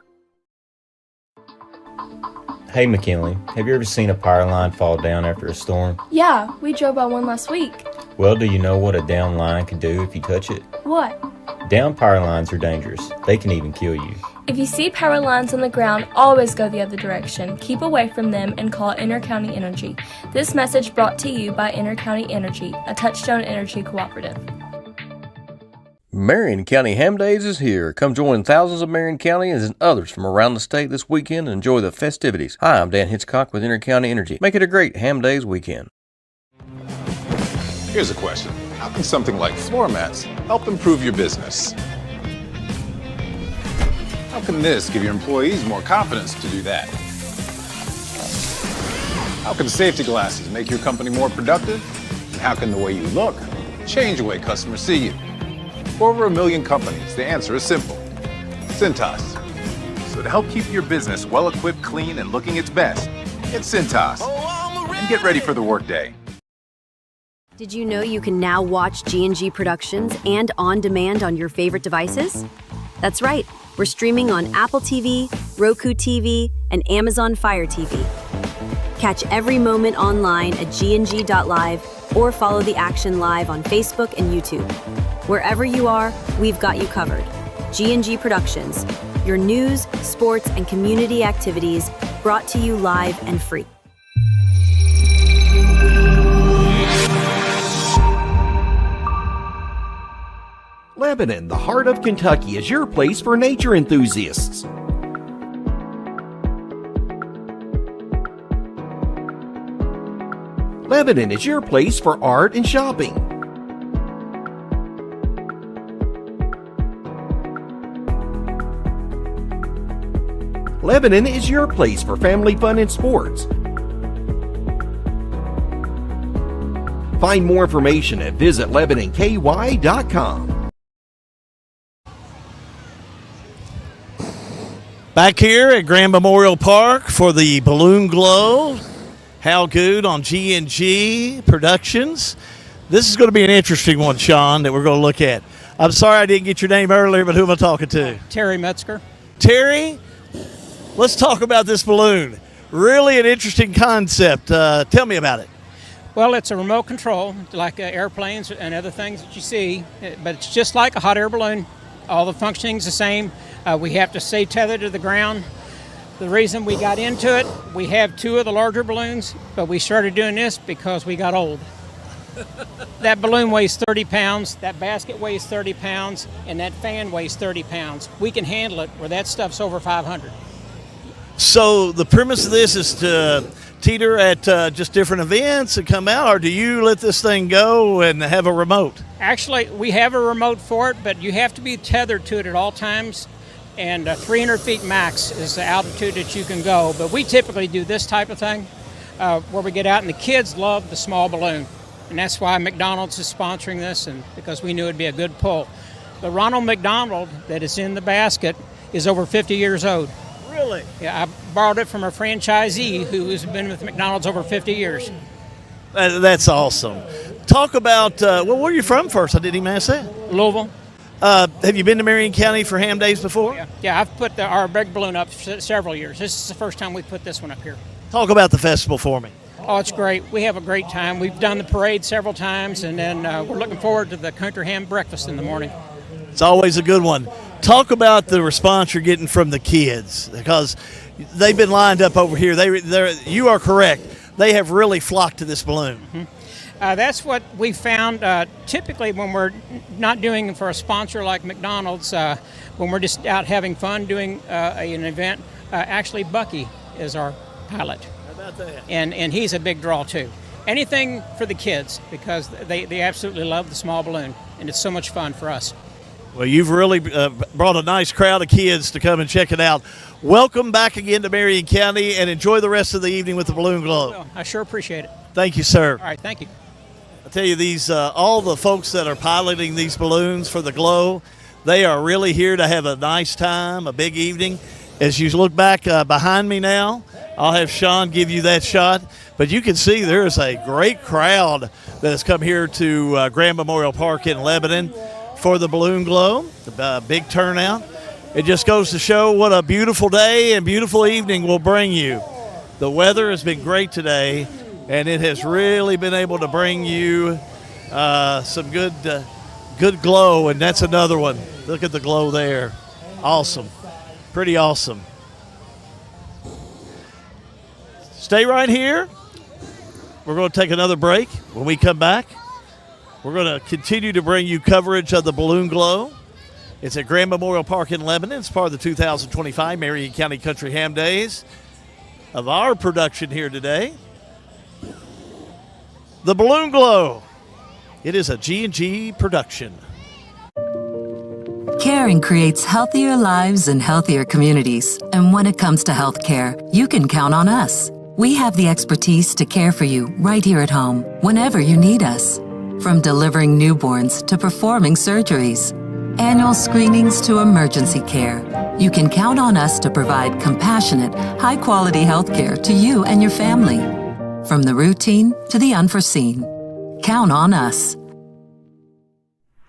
Hey McKinley, have you ever seen a power line fall down after a storm? Yeah, we drove by one last week. Well, do you know what a down line can do if you touch it? What? Down power lines are dangerous. They can even kill you. If you see power lines on the ground, always go the other direction. Keep away from them and call Intercounty Energy. This message brought to you by Intercounty Energy, a Touchstone Energy cooperative. Marion County Ham Days is here. Come join thousands of Marion Countyans and others from around the state this weekend and enjoy the festivities. Hi, I'm Dan Hitchcock with Intercounty Energy. Make it a great Ham Days weekend. Here's a question. How can something like floor mats help improve your business? How can this give your employees more confidence to do that? How can safety glasses make your company more productive? And how can the way you look change the way customers see you? For over 1 million companies, the answer is simple. Cintas. So to help keep your business well-equipped, clean, and looking its best, get Cintas. And get ready for the workday. Did you know you can now watch G&G Productions and on demand on your favorite devices? That's right. We're streaming on Apple TV, Roku TV, and Amazon Fire TV. Catch every moment online at gng.live or follow the action live on Facebook and YouTube. Wherever you are, we've got you covered. G&G Productions, your news, sports, and community activities brought to you live and free. Lebanon, the heart of Kentucky, is your place for nature enthusiasts. Lebanon is your place for art and shopping. Lebanon is your place for family fun and sports. Find more information at visitlebanonky.com. Back here at Grand Memorial Park for the Balloon Glow. How good on G&G Productions. This is going to be an interesting one, Sean, that we're going to look at. I'm sorry I didn't get your name earlier, but who am I talking to? Terry Metzger. Terry, let's talk about this balloon. Really an interesting concept. Tell me about it. Well, it's a remote control, like airplanes and other things that you see, but it's just like a hot air balloon. All the functioning's the same. We have to stay tethered to the ground. The reason we got into it, we have 2 of the larger balloons, but we started doing this because we got old. That balloon weighs 30 pounds, that basket weighs 30 pounds, and that fan weighs 30 pounds. We can handle it where that stuff's over 500. So the premise of this is to teeter at just different events and come out, or do you let this thing go and have a remote? Actually, we have a remote for it, but you have to be tethered to it at all times, and 300 feet max is the altitude that you can go. But we typically do this type of thing where we get out, and the kids love the small balloon, and that's why McDonald's is sponsoring this, and because we knew it'd be a good pull. The Ronald McDonald that is in the basket is over 50 years old. Really? Yeah, I borrowed it from a franchisee who has been with McDonald's over 50 years. That's awesome. Talk about, where are you from first? I didn't even ask that. Louisville. Have you been to Marion County for Ham Days before? Yeah, I've put our big balloon up several years. This is the first time we put this one up here. Talk about the festival for me. Oh, it's great. We have a great time. We've done the parade several times, and then we're looking forward to the country ham breakfast in the morning. It's always a good one. Talk about the response you're getting from the kids, because they've been lined up over here. You are correct. They have really flocked to this balloon. Mm-hmm. That's what we found typically when we're not doing it for a sponsor like McDonald's, when we're just out having fun doing an event. Actually, Bucky is our pilot. How about that? And he's a big draw too. Anything for the kids, because they absolutely love the small balloon, and it's so much fun for us. Well, you've really brought a nice crowd of kids to come and check it out. Welcome back again to Marion County, and enjoy the rest of the evening with the Balloon Glow. I sure appreciate it. Thank you, sir. All right, thank you. I tell you, these all the folks that are piloting these balloons for the Glow, they are really here to have a nice time, a big evening. As you look back behind me now, I'll have Sean give you that shot. But you can see there is a great crowd that has come here to Grand Memorial Park in Lebanon for the Balloon Glow, the big turnout. It just goes to show what a beautiful day and beautiful evening will bring you. The weather has been great today, and it has really been able to bring you some good glow, and that's another one. Look at the glow there. Awesome. Pretty awesome. Stay right here. We're going to take another break. When we come back, we're going to continue to bring you coverage of the Balloon Glow. It's at Grand Memorial Park in Lebanon. It's part of the 2025 Marion County Country Ham Days. Of our production here today, the Balloon Glow. It is a G&G production. Caring creates healthier lives and healthier communities. And when it comes to health care, you can count on us. We have the expertise to care for you right here at home, whenever you need us. From delivering newborns to performing surgeries, annual screenings to emergency care, you can count on us to provide compassionate, high-quality health care to you and your family. From the routine to the unforeseen, count on us.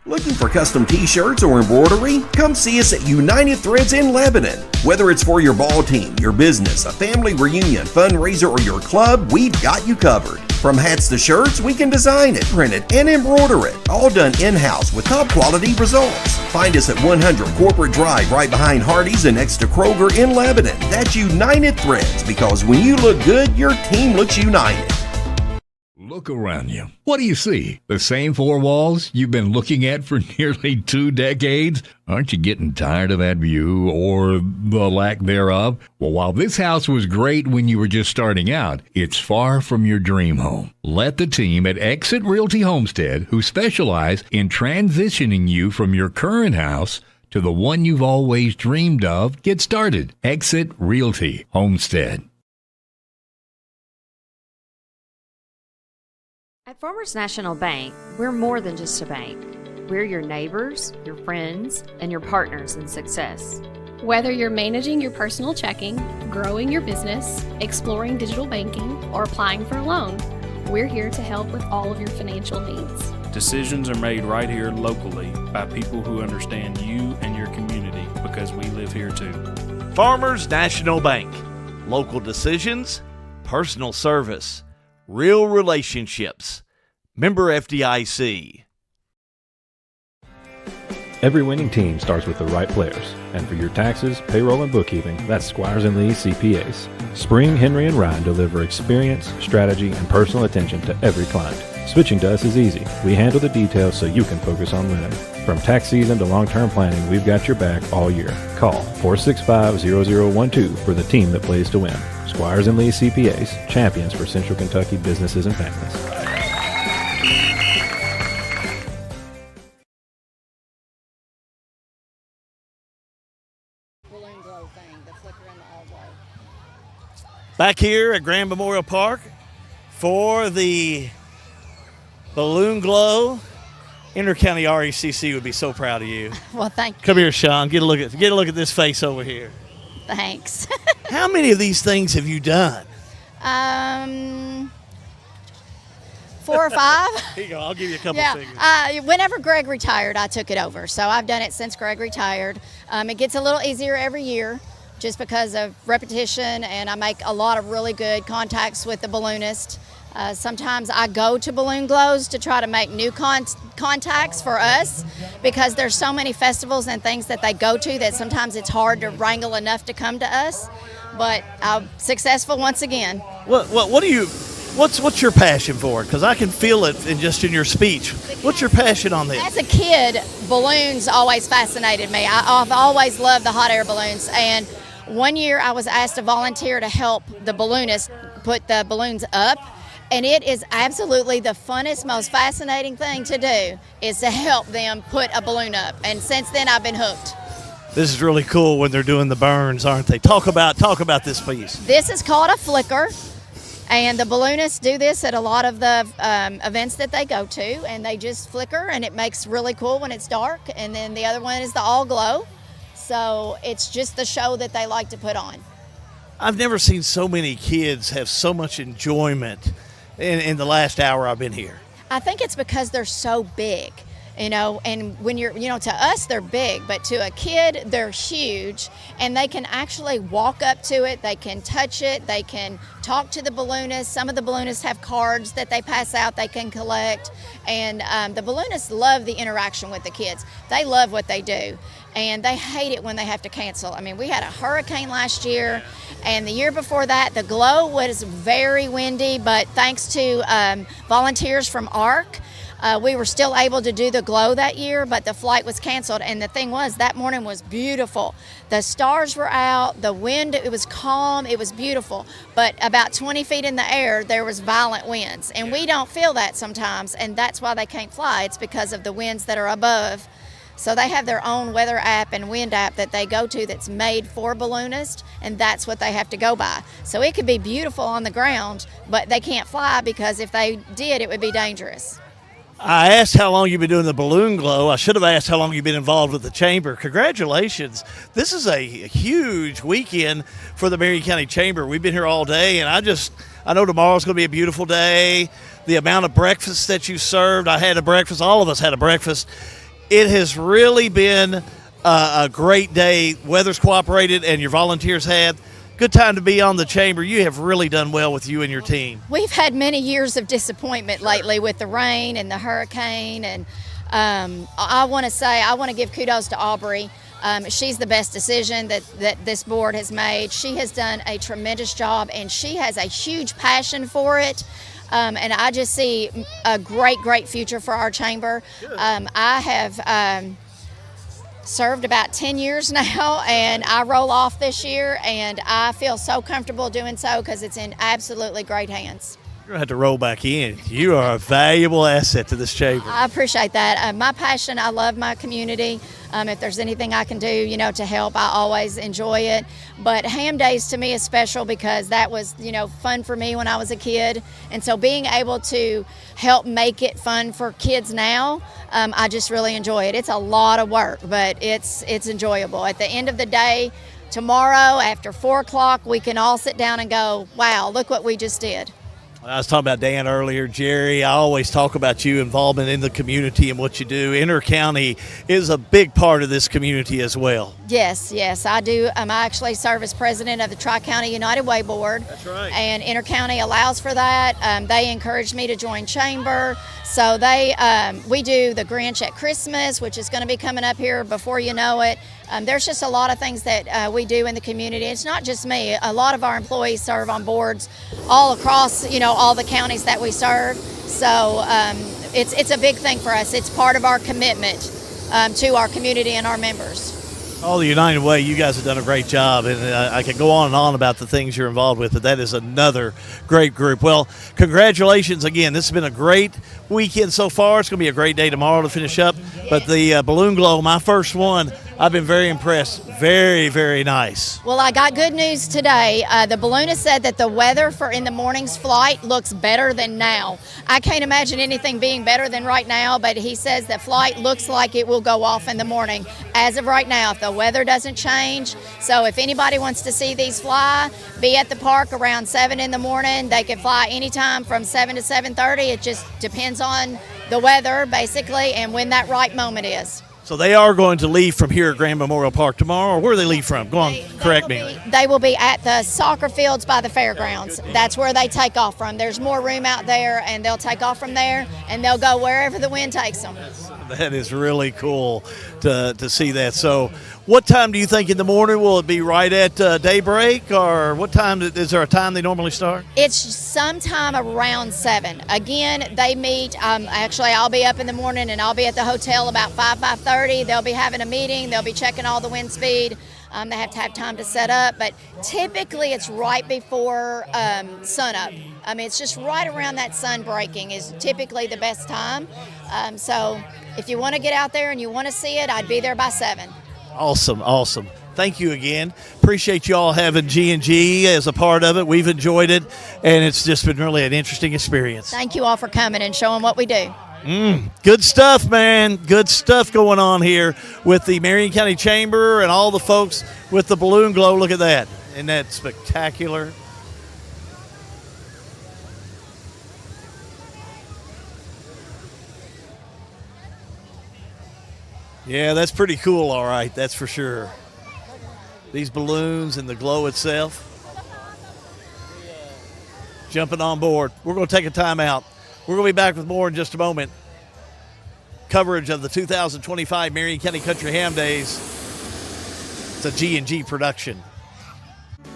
Looking for custom t-shirts or embroidery? Come see us at United Threads in Lebanon. Whether it's for your ball team, your business, a family reunion, fundraiser, or your club, we've got you covered. From hats to shirts, we can design it, print it, and embroider it. All done in-house with top quality results. Find us at 100 Corporate Drive right behind Hardee's and next to Kroger in Lebanon. That's United Threads, because when you look good, your team looks united. Look around you. What do you see? The same four walls you've been looking at for nearly 2 decades? Aren't you getting tired of that view or the lack thereof? Well, while this house was great when you were just starting out, it's far from your dream home. Let the team at Exit Realty Homestead, who specialize in transitioning you from your current house to the one you've always dreamed of, get started. Exit Realty Homestead. At Farmers National Bank, we're more than just a bank. We're your neighbors, your friends, and your partners in success. Whether you're managing your personal checking, growing your business, exploring digital banking, or applying for a loan, we're here to help with all of your financial needs. Decisions are made right here locally by people who understand you and your community, because we live here too. Farmers National Bank. Local decisions, personal service, real relationships. Member FDIC. Every winning team starts with the right players. And for your taxes, payroll, and bookkeeping, that's Squires and Lee CPAs. Spring, Henry, and Ryan deliver experience, strategy, and personal attention to every client. Switching to us is easy. We handle the details so you can focus on winning. From tax season to long-term planning, we've got your back all year. Call 465-0012 for the team that plays to win. Squires and Lee CPAs, champions for Central Kentucky businesses and families. Back here at Grand Memorial Park for the balloon glow. Inter-County RECC would be so proud of you. Well, thank you. Come here, Sean. Get a look at this face over here. Thanks. How many of these things have you done? 4 or 5. Here you go. I'll give you a couple figures. Whenever Greg retired, I took it over. So I've done it since Greg retired. It gets a little easier every year just because of repetition, and I make a lot of really good contacts with the balloonist. Sometimes I go to balloon glows to try to make new contacts for us because there's so many festivals and things that they go to that sometimes it's hard to wrangle enough to come to us. But I'm successful once again. What's your passion for it? Because I can feel it in your speech. What's your passion on this? As a kid, balloons always fascinated me. I've always loved the hot air balloons, and one year I was asked to volunteer to help the balloonist put the balloons up, and it is absolutely the funnest, most fascinating thing to do is to help them put a balloon up, and since then I've been hooked. This is really cool when they're doing the burns, aren't they? Talk about this piece. This is called a flicker, and the balloonists do this at a lot of the events that they go to, and they just flicker, and it makes really cool when it's dark, and then the other one is the all glow. So it's just the show that they like to put on. I've never seen so many kids have so much enjoyment in the last hour I've been here. I think it's because they're so big, and when to us they're big, but to a kid they're huge, and they can actually walk up to it, they can touch it, they can talk to the balloonists. Some of the balloonists have cards that they pass out they can collect, and the balloonists love the interaction with the kids. They love what they do, and they hate it when they have to cancel. I mean, we had a hurricane last year, and the year before that, the glow was very windy, but thanks to volunteers from ARC, we were still able to do the glow that year, but the flight was canceled. And the thing was, that morning was beautiful. The stars were out, the wind, it was calm, it was beautiful. But about 20 feet in the air, there was violent winds. And we don't feel that sometimes, and that's why they can't fly. It's because of the winds that are above. So they have their own weather app and wind app that they go to that's made for balloonists, and that's what they have to go by. So it could be beautiful on the ground, but they can't fly because if they did, it would be dangerous. I asked how long you've been doing the balloon glow. I should have asked how long you've been involved with the chamber. Congratulations. This is a huge weekend for the Marion County Chamber. We've been here all day, and I know tomorrow's going to be a beautiful day. The amount of breakfast that you served, I had a breakfast, all of us had a breakfast. It has really been a great day. Weather's cooperated and your volunteers had. Good time to be on the chamber. You have really done well with you and your team. We've had many years of disappointment lately with the rain and the hurricane, and I want to give kudos to Aubrey. She's the best decision that this board has made. She has done a tremendous job, and she has a huge passion for it. And I just see a great future for our chamber. I have served about 10 years now, and I roll off this year, and I feel so comfortable doing so because it's in absolutely great hands. You're going to have to roll back in. You are a valuable asset to this chamber. I appreciate that. My passion, I love my community. If there's anything I can do, to help, I always enjoy it. But Ham Days to me is special because that was, fun for me when I was a kid. And so being able to help make it fun for kids now, I just really enjoy it. It's a lot of work, but it's enjoyable. At the end of the day, tomorrow after 4 o'clock, we can all sit down and go, wow, look what we just did. I was talking about Dan earlier, Jerry. I always talk about you involvement in the community and what you do. Inter-County is a big part of this community as well. Yes, I do. I actually serve as president of the Tri-County United Way Board. That's right. And Inter-County allows for that. They encouraged me to join Chamber. So we do the Grinch at Christmas, which is going to be coming up here before you know it. There's just a lot of things that we do in the community. It's not just me. A lot of our employees serve on boards all across, all the counties that we serve. So it's a big thing for us. It's part of our commitment to our community and our members. Oh, the United Way, you guys have done a great job, and I could go on and on about the things you're involved with, but that is another great group. Well, congratulations again. This has been a great weekend so far. It's going to be a great day tomorrow to finish up, but the Balloon Glow, my first one, I've been very impressed. Very, very nice. Well, I got good news today. The balloonist said that the weather for in the morning's flight looks better than now. I can't imagine anything being better than right now, but he says that flight looks like it will go off in the morning as of right now if the weather doesn't change. So if anybody wants to see these fly, be at the park around 7 in the morning. They can fly anytime from 7 to 7:30. It just depends on the weather, basically, and when that right moment is. So they are going to leave from here at Grand Memorial Park tomorrow, or where do they leave from? Go on, correct me. They will be at the soccer fields by the fairgrounds. That's where they take off from. There's more room out there, and they'll take off from there, and they'll go wherever the wind takes them. That is really cool to see that. So what time do you think in the morning? Will it be right at daybreak, or what time? Is there a time they normally start? It's sometime around 7. Again, they meet, actually I'll be up in the morning and I'll be at the hotel about 5:30. They'll be having a meeting. They'll be checking all the wind speed. They have to have time to set up, but typically it's right before sunup. It's just right around that sun breaking is typically the best time. So if you want to get out there and you want to see it, I'd be there by 7. Awesome. Thank you again. Appreciate you all having G&G as a part of it. We've enjoyed it, and it's just been really an interesting experience. Thank you all for coming and showing what we do. Good stuff, man. Good stuff going on here with the Marion County Chamber and all the folks with the Balloon Glow. Look at that. Isn't that spectacular? Yeah, that's pretty cool, all right. That's for sure. These balloons and the glow itself. Jumping on board. We're going to take a time out. We're going to be back with more in just a moment. Coverage of the 2025 Marion County Country Ham Days. It's a G&G production.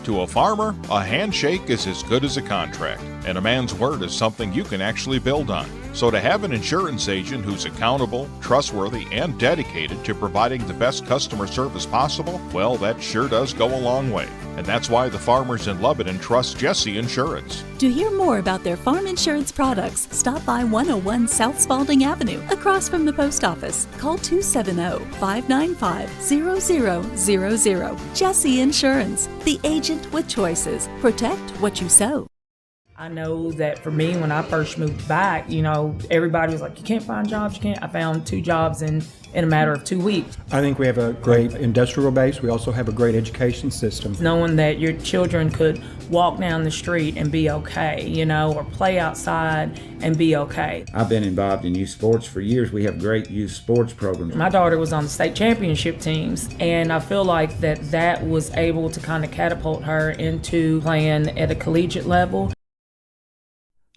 To a farmer, a handshake is as good as a contract, and a man's word is something you can actually build on. So to have an insurance agent who's accountable, trustworthy, and dedicated to providing the best customer service possible, well, that sure does go a long way. And that's why the farmers in Lebanon trust Jesse Insurance. To hear more about their farm insurance products, stop by 101 South Spalding Avenue, across from the post office. Call 270-595-0000. Jesse Insurance, the agent with choices. Protect what you sow. I know that for me, when I first moved back, everybody was like, you can't find jobs, you can't. I found 2 jobs in a matter of 2 weeks. I think we have a great industrial base. We also have a great education system. Knowing that your children could walk down the street and be okay, or play outside and be okay. I've been involved in youth sports for years. We have great youth sports programs. My daughter was on the state championship teams, and I feel like that was able to kind of catapult her into playing at a collegiate level.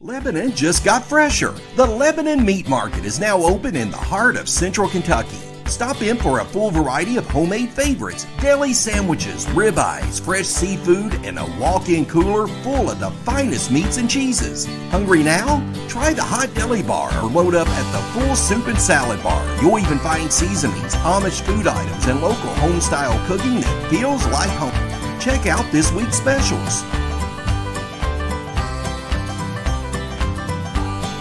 Lebanon just got fresher. The Lebanon Meat Market is now open in the heart of Central Kentucky. Stop in for a full variety of homemade favorites, deli sandwiches, ribeyes, fresh seafood, and a walk-in cooler full of the finest meats and cheeses. Hungry now? Try the hot deli bar or load up at the full soup and salad bar. You'll even find seasonings, Amish food items, and local home-style cooking that feels like home. Check out this week's specials.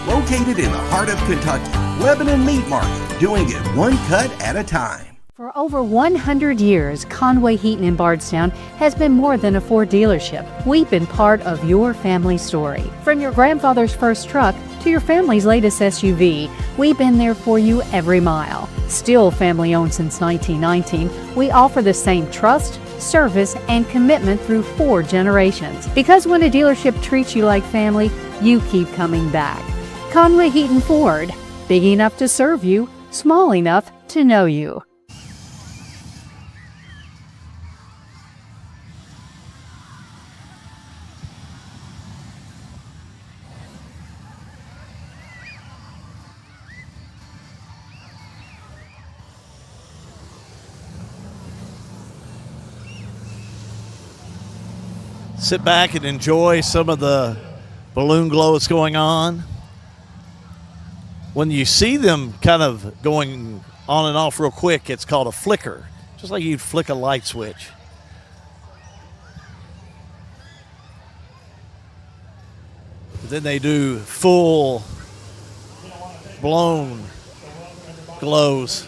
Located in the heart of Kentucky, Lebanon Meat Market, doing it one cut at a time. For over 100 years, Conway Heaton in Bardstown has been more than a Ford dealership. We've been part of your family story. From your grandfather's first truck to your family's latest SUV, we've been there for you every mile. Still family owned since 1919, we offer the same trust, service, and commitment through 4 generations. Because when a dealership treats you like family, you keep coming back. Conway Heaton Ford, big enough to serve you, small enough to know you. Sit back and enjoy some of the balloon glow that's going on. When you see them kind of going on and off real quick, it's called a flicker, just like you'd flick a light switch. Then they do full blown glows.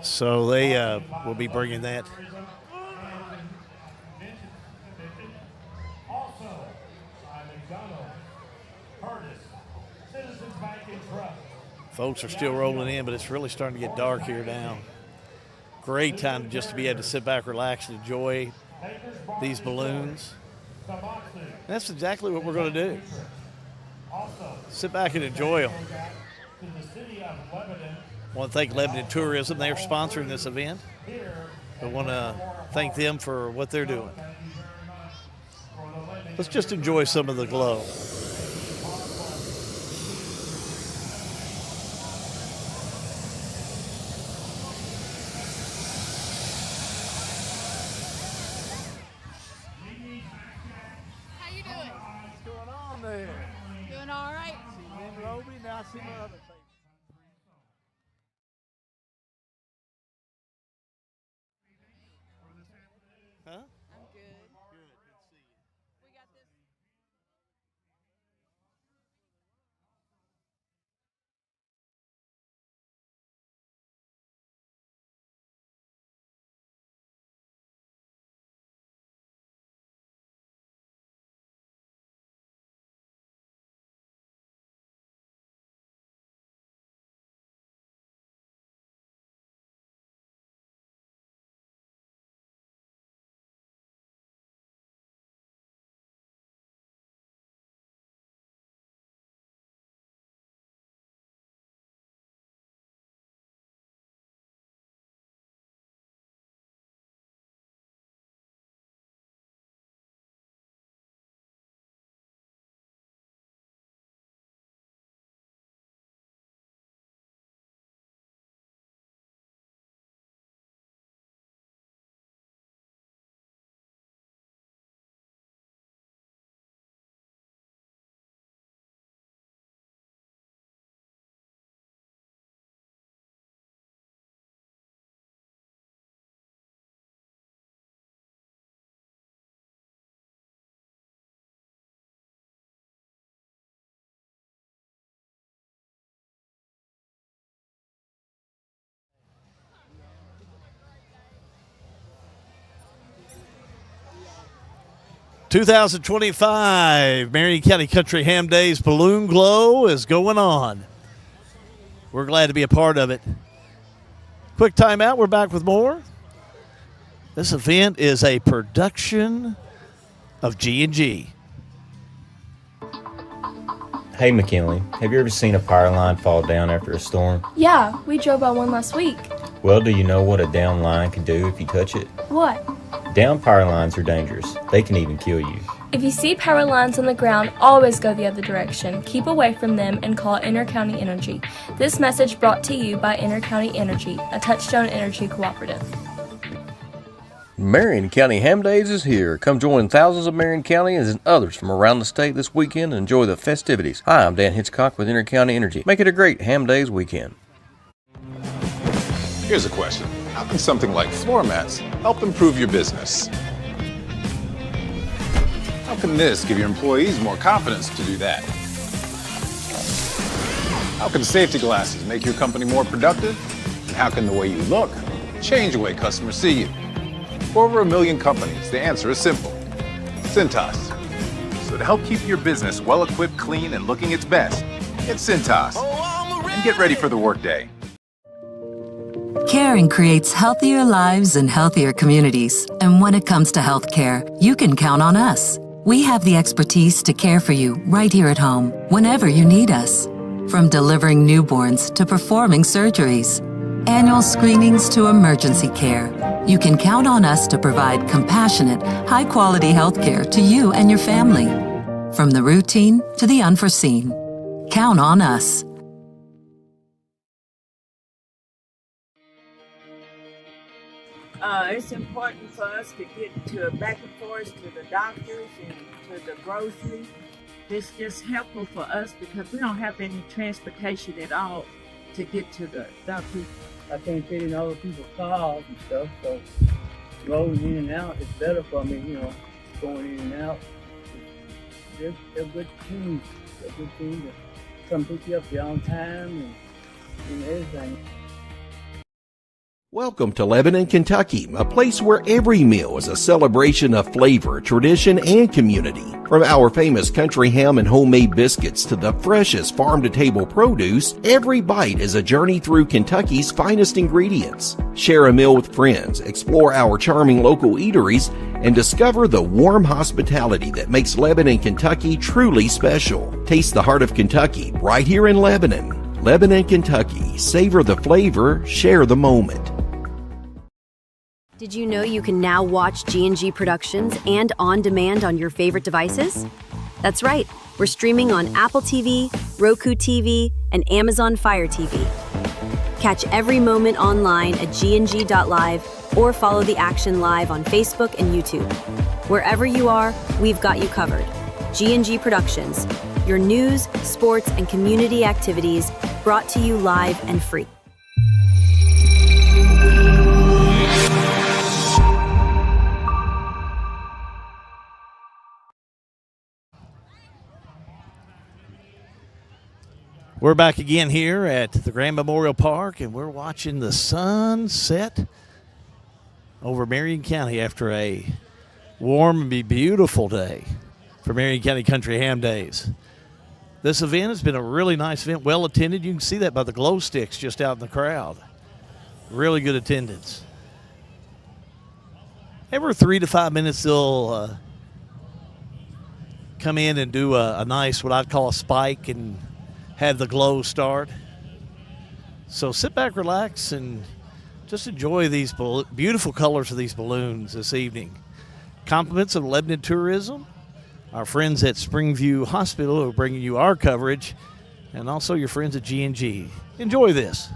So they will be bringing that. Folks are still rolling in, but it's really starting to get dark here now. Great time just to be able to sit back, relax, and enjoy these balloons. And that's exactly what we're going to do. Sit back and enjoy them. I want to thank Lebanon Tourism. They're sponsoring this event. I want to thank them for what they're doing. Let's just enjoy some of the glow. Doing all right. Now see my other face. Huh? I'm good. Good to see you. We got this. '25 Marion County Country Ham Days Balloon Glow is going on. We're glad to be a part of it. Quick timeout. We're back with more. This event is a production of G&G. Hey McKinley, have you ever seen a power line fall down after a storm? Yeah, we drove by one last week. Well, do you know what a down line can do if you touch it? What? Down power lines are dangerous. They can even kill you. If you see power lines on the ground, always go the other direction. Keep away from them and call Intercounty Energy. This message brought to you by Intercounty Energy, a Touchstone Energy cooperative. Marion County Ham Days is here. Come join thousands of Marion Countyans and others from around the state this weekend and enjoy the festivities. Hi, I'm Dan Hitchcock with Intercounty Energy. Make it a great Ham Days weekend. Here's a question. How can something like floor mats help improve your business? How can this give your employees more confidence to do that? How can safety glasses make your company more productive? And how can the way you look change the way customers see you? For over 1 million companies, the answer is simple. Cintas. So to help keep your business well-equipped, clean, and looking its best, get Cintas. And get ready for the workday. Caring creates healthier lives and healthier communities. And when it comes to healthcare, you can count on us. We have the expertise to care for you right here at home, whenever you need us. From delivering newborns to performing surgeries, annual screenings to emergency care, you can count on us to provide compassionate, high-quality health care to you and your family. From the routine to the unforeseen, count on us. It's important for us to get to back and forth to the doctors and to the grocery. It's just helpful for us because we don't have any transportation at all to get to the doctors. I can't fit in other people's cars and stuff, so rolling in and out is better for me, going in and out. They're good teams. They're good teams that come pick you up there on time and everything. Welcome to Lebanon, Kentucky, a place where every meal is a celebration of flavor, tradition, and community. From our famous country ham and homemade biscuits to the freshest farm-to-table produce, every bite is a journey through Kentucky's finest ingredients. Share a meal with friends, explore our charming local eateries, and discover the warm hospitality that makes Lebanon, Kentucky truly special. Taste the heart of Kentucky right here in Lebanon. Lebanon, Kentucky. Savor the flavor, share the moment. Did you know you can now watch G&G Productions and on demand on your favorite devices? That's right, we're streaming on Apple TV, Roku TV, and Amazon Fire TV. Catch every moment online at gng.live or follow the action live on Facebook and YouTube. Wherever you are, we've got you covered. G&G Productions, your news, sports, and community activities brought to you live and free. We're back again here at the Grand Memorial Park, and we're watching the sun set over Marion County after a warm and beautiful day for Marion County Country Ham Days. This event has been a really nice event, well attended. You can see that by the glow sticks just out in the crowd. Really good attendance. Every 3 to 5 minutes, they'll come in and do a nice, what I'd call a spike, and have the glow start. So sit back, relax, and just enjoy these beautiful colors of these balloons this evening. Compliments of Lebanon Tourism, our friends at Springview Hospital who are bringing you our coverage, and also your friends at G&G. Enjoy this.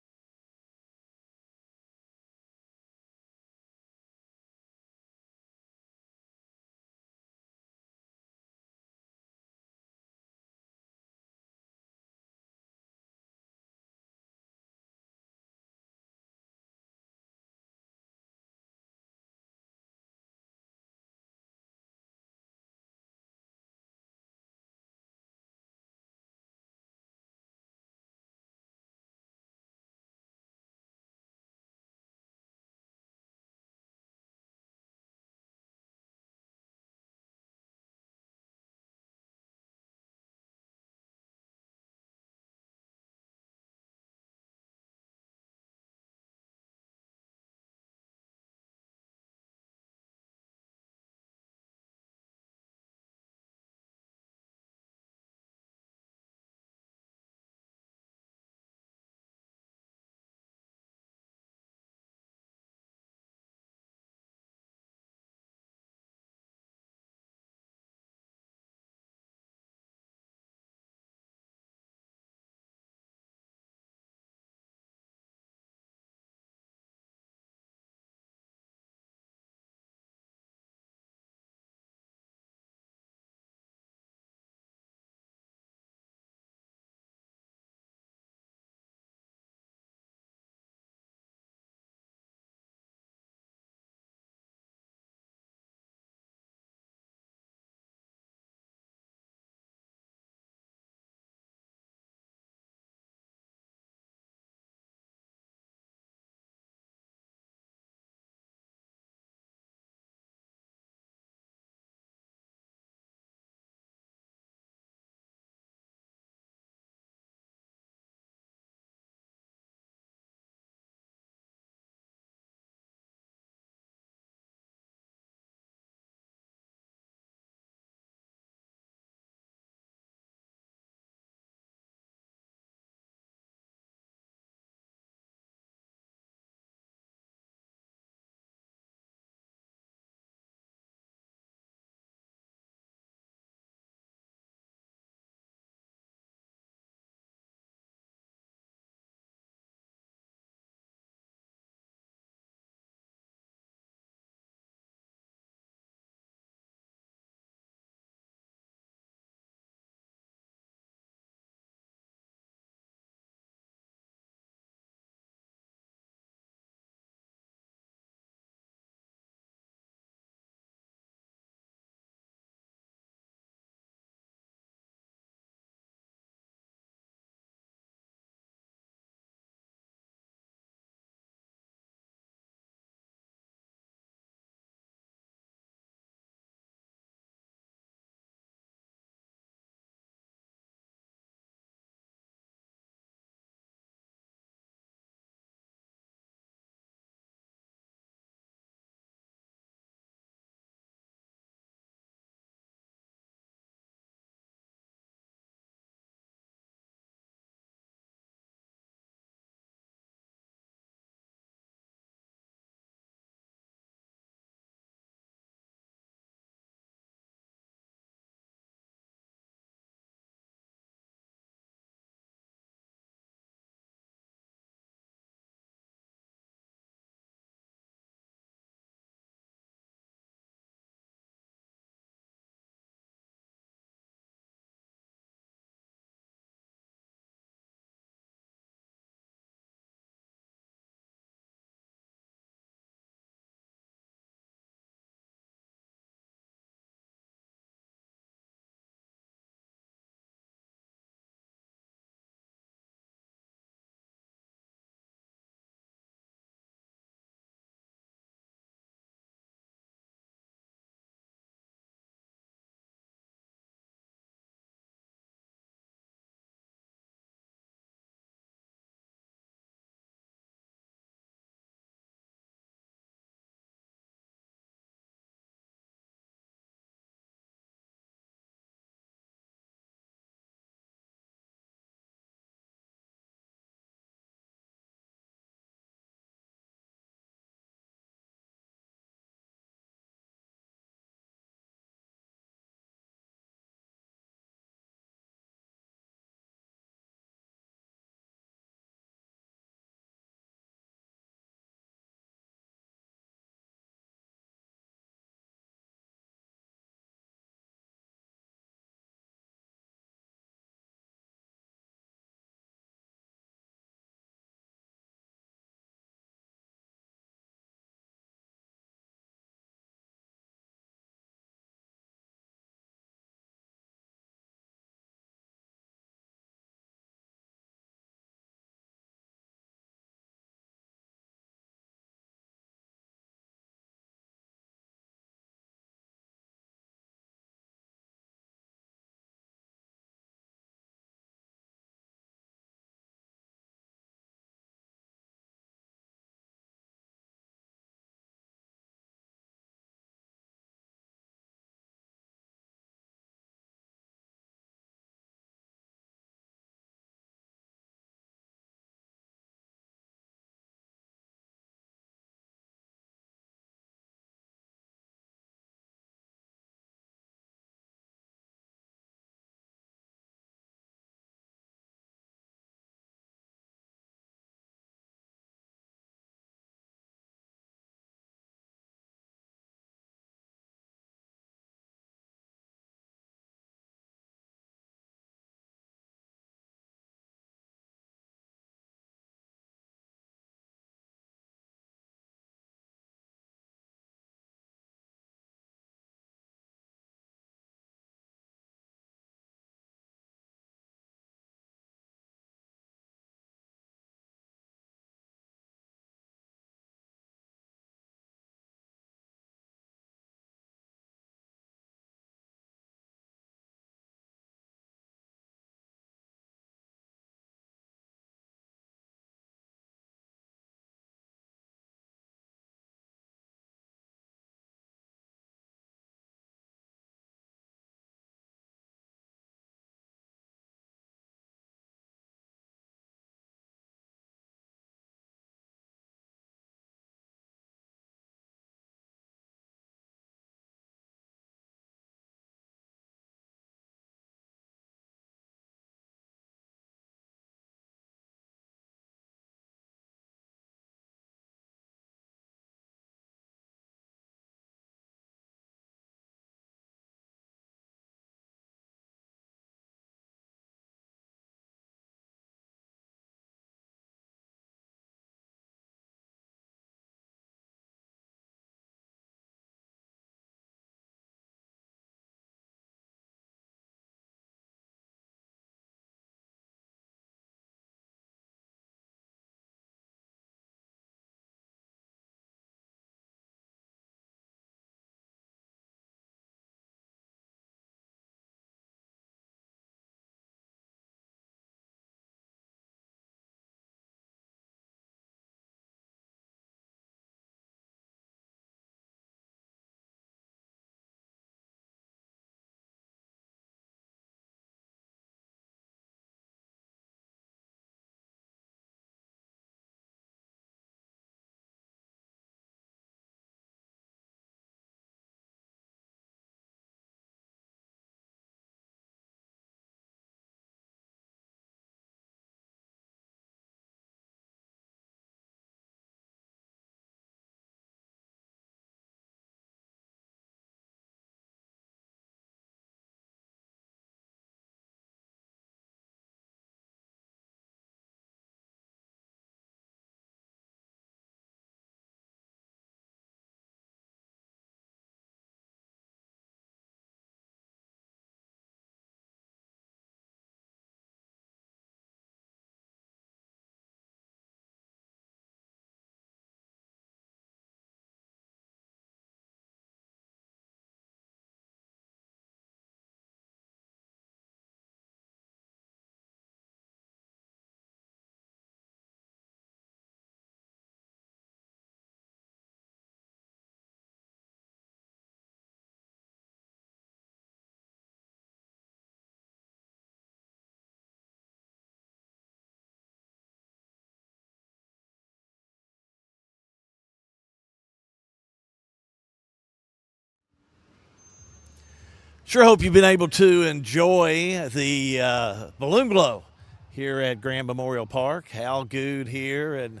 Sure hope you've been able to enjoy the balloon glow here at Grand Memorial Park. Hal Good here, and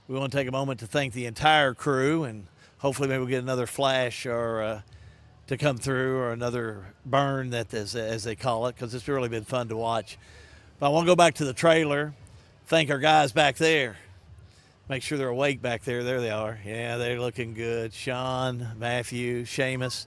we want to take a moment to thank the entire crew, and hopefully maybe we'll get another flash or to come through, or another burn, that as they call it, because it's really been fun to watch. But I want to go back to the trailer, thank our guys back there. Make sure they're awake back there. There they are. Yeah, they're looking good. Sean, Matthew, Seamus.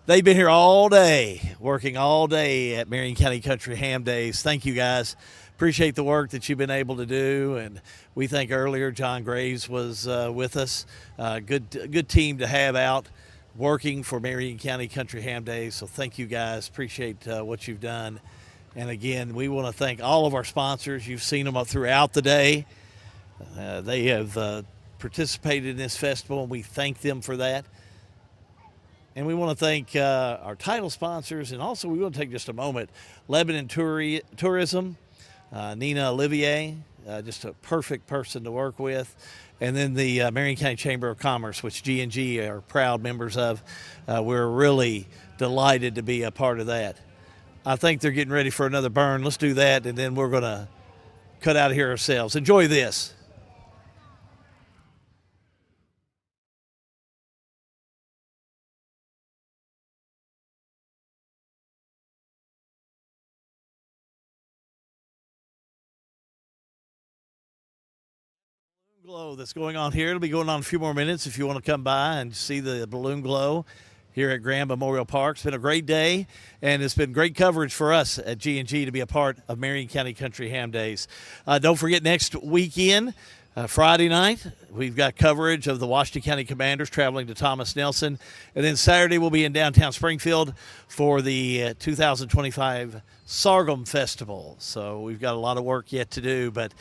They've been here all day, working all day at Marion County Country Ham Days. Thank you, guys. Appreciate the work that you've been able to do. And we think earlier John Graves was with us. Good team to have out working for Marion County Country Ham Days. So thank you, guys. Appreciate what you've done. And again, we want to thank all of our sponsors. You've seen them up throughout the day. They have participated in this festival, and we thank them for that. And we want to thank our title sponsors, and also we want to take just a moment. Lebanon Tourism, Nina Olivier, just a perfect person to work with. And then the Marion County Chamber of Commerce, which G&G are proud members of. We're really delighted to be a part of that. I think they're getting ready for another burn. Let's do that, and then we're going to cut out of here ourselves. Enjoy this. Glow that's going on here. It'll be going on a few more minutes if you want to come by and see the balloon glow here at Grand Memorial Park. It's been a great day, and it's been great coverage for us at G&G to be a part of Marion County Country Ham Days. Don't forget, next weekend, Friday night, we've got coverage of the Washington County Commanders traveling to Thomas Nelson. And then Saturday, we'll be in downtown Springfield for the 2025 Sorghum Festival. So we've got a lot of work yet to do, but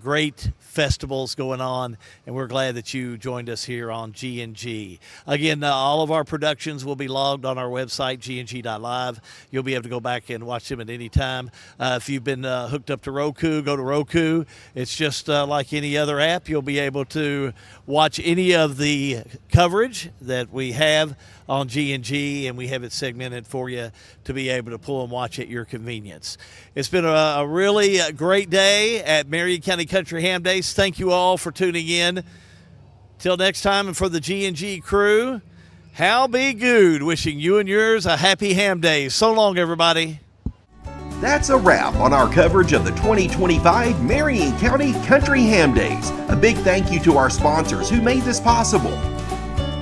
great festivals going on, and we're glad that you joined us here on G&G. Again, all of our productions will be logged on our website, gng.live. You'll be able to go back and watch them at any time. If you've been hooked up to Roku, go to Roku. It's just like any other app. You'll be able to watch any of the coverage that we have on G&G, and we have it segmented for you to be able to pull and watch at your convenience. It's been a really great day at Marion County Country Ham Days. Thank you all for tuning in. Till next time, and for the G&G crew, Hal be good, wishing you and yours a happy ham days. So long, everybody. That's a wrap on our coverage of the 2025 Marion County Country Ham Days. A big thank you to our sponsors who made this possible.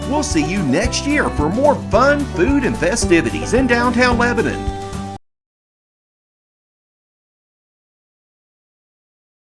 We'll see you next year for more fun, food, and festivities in downtown Lebanon.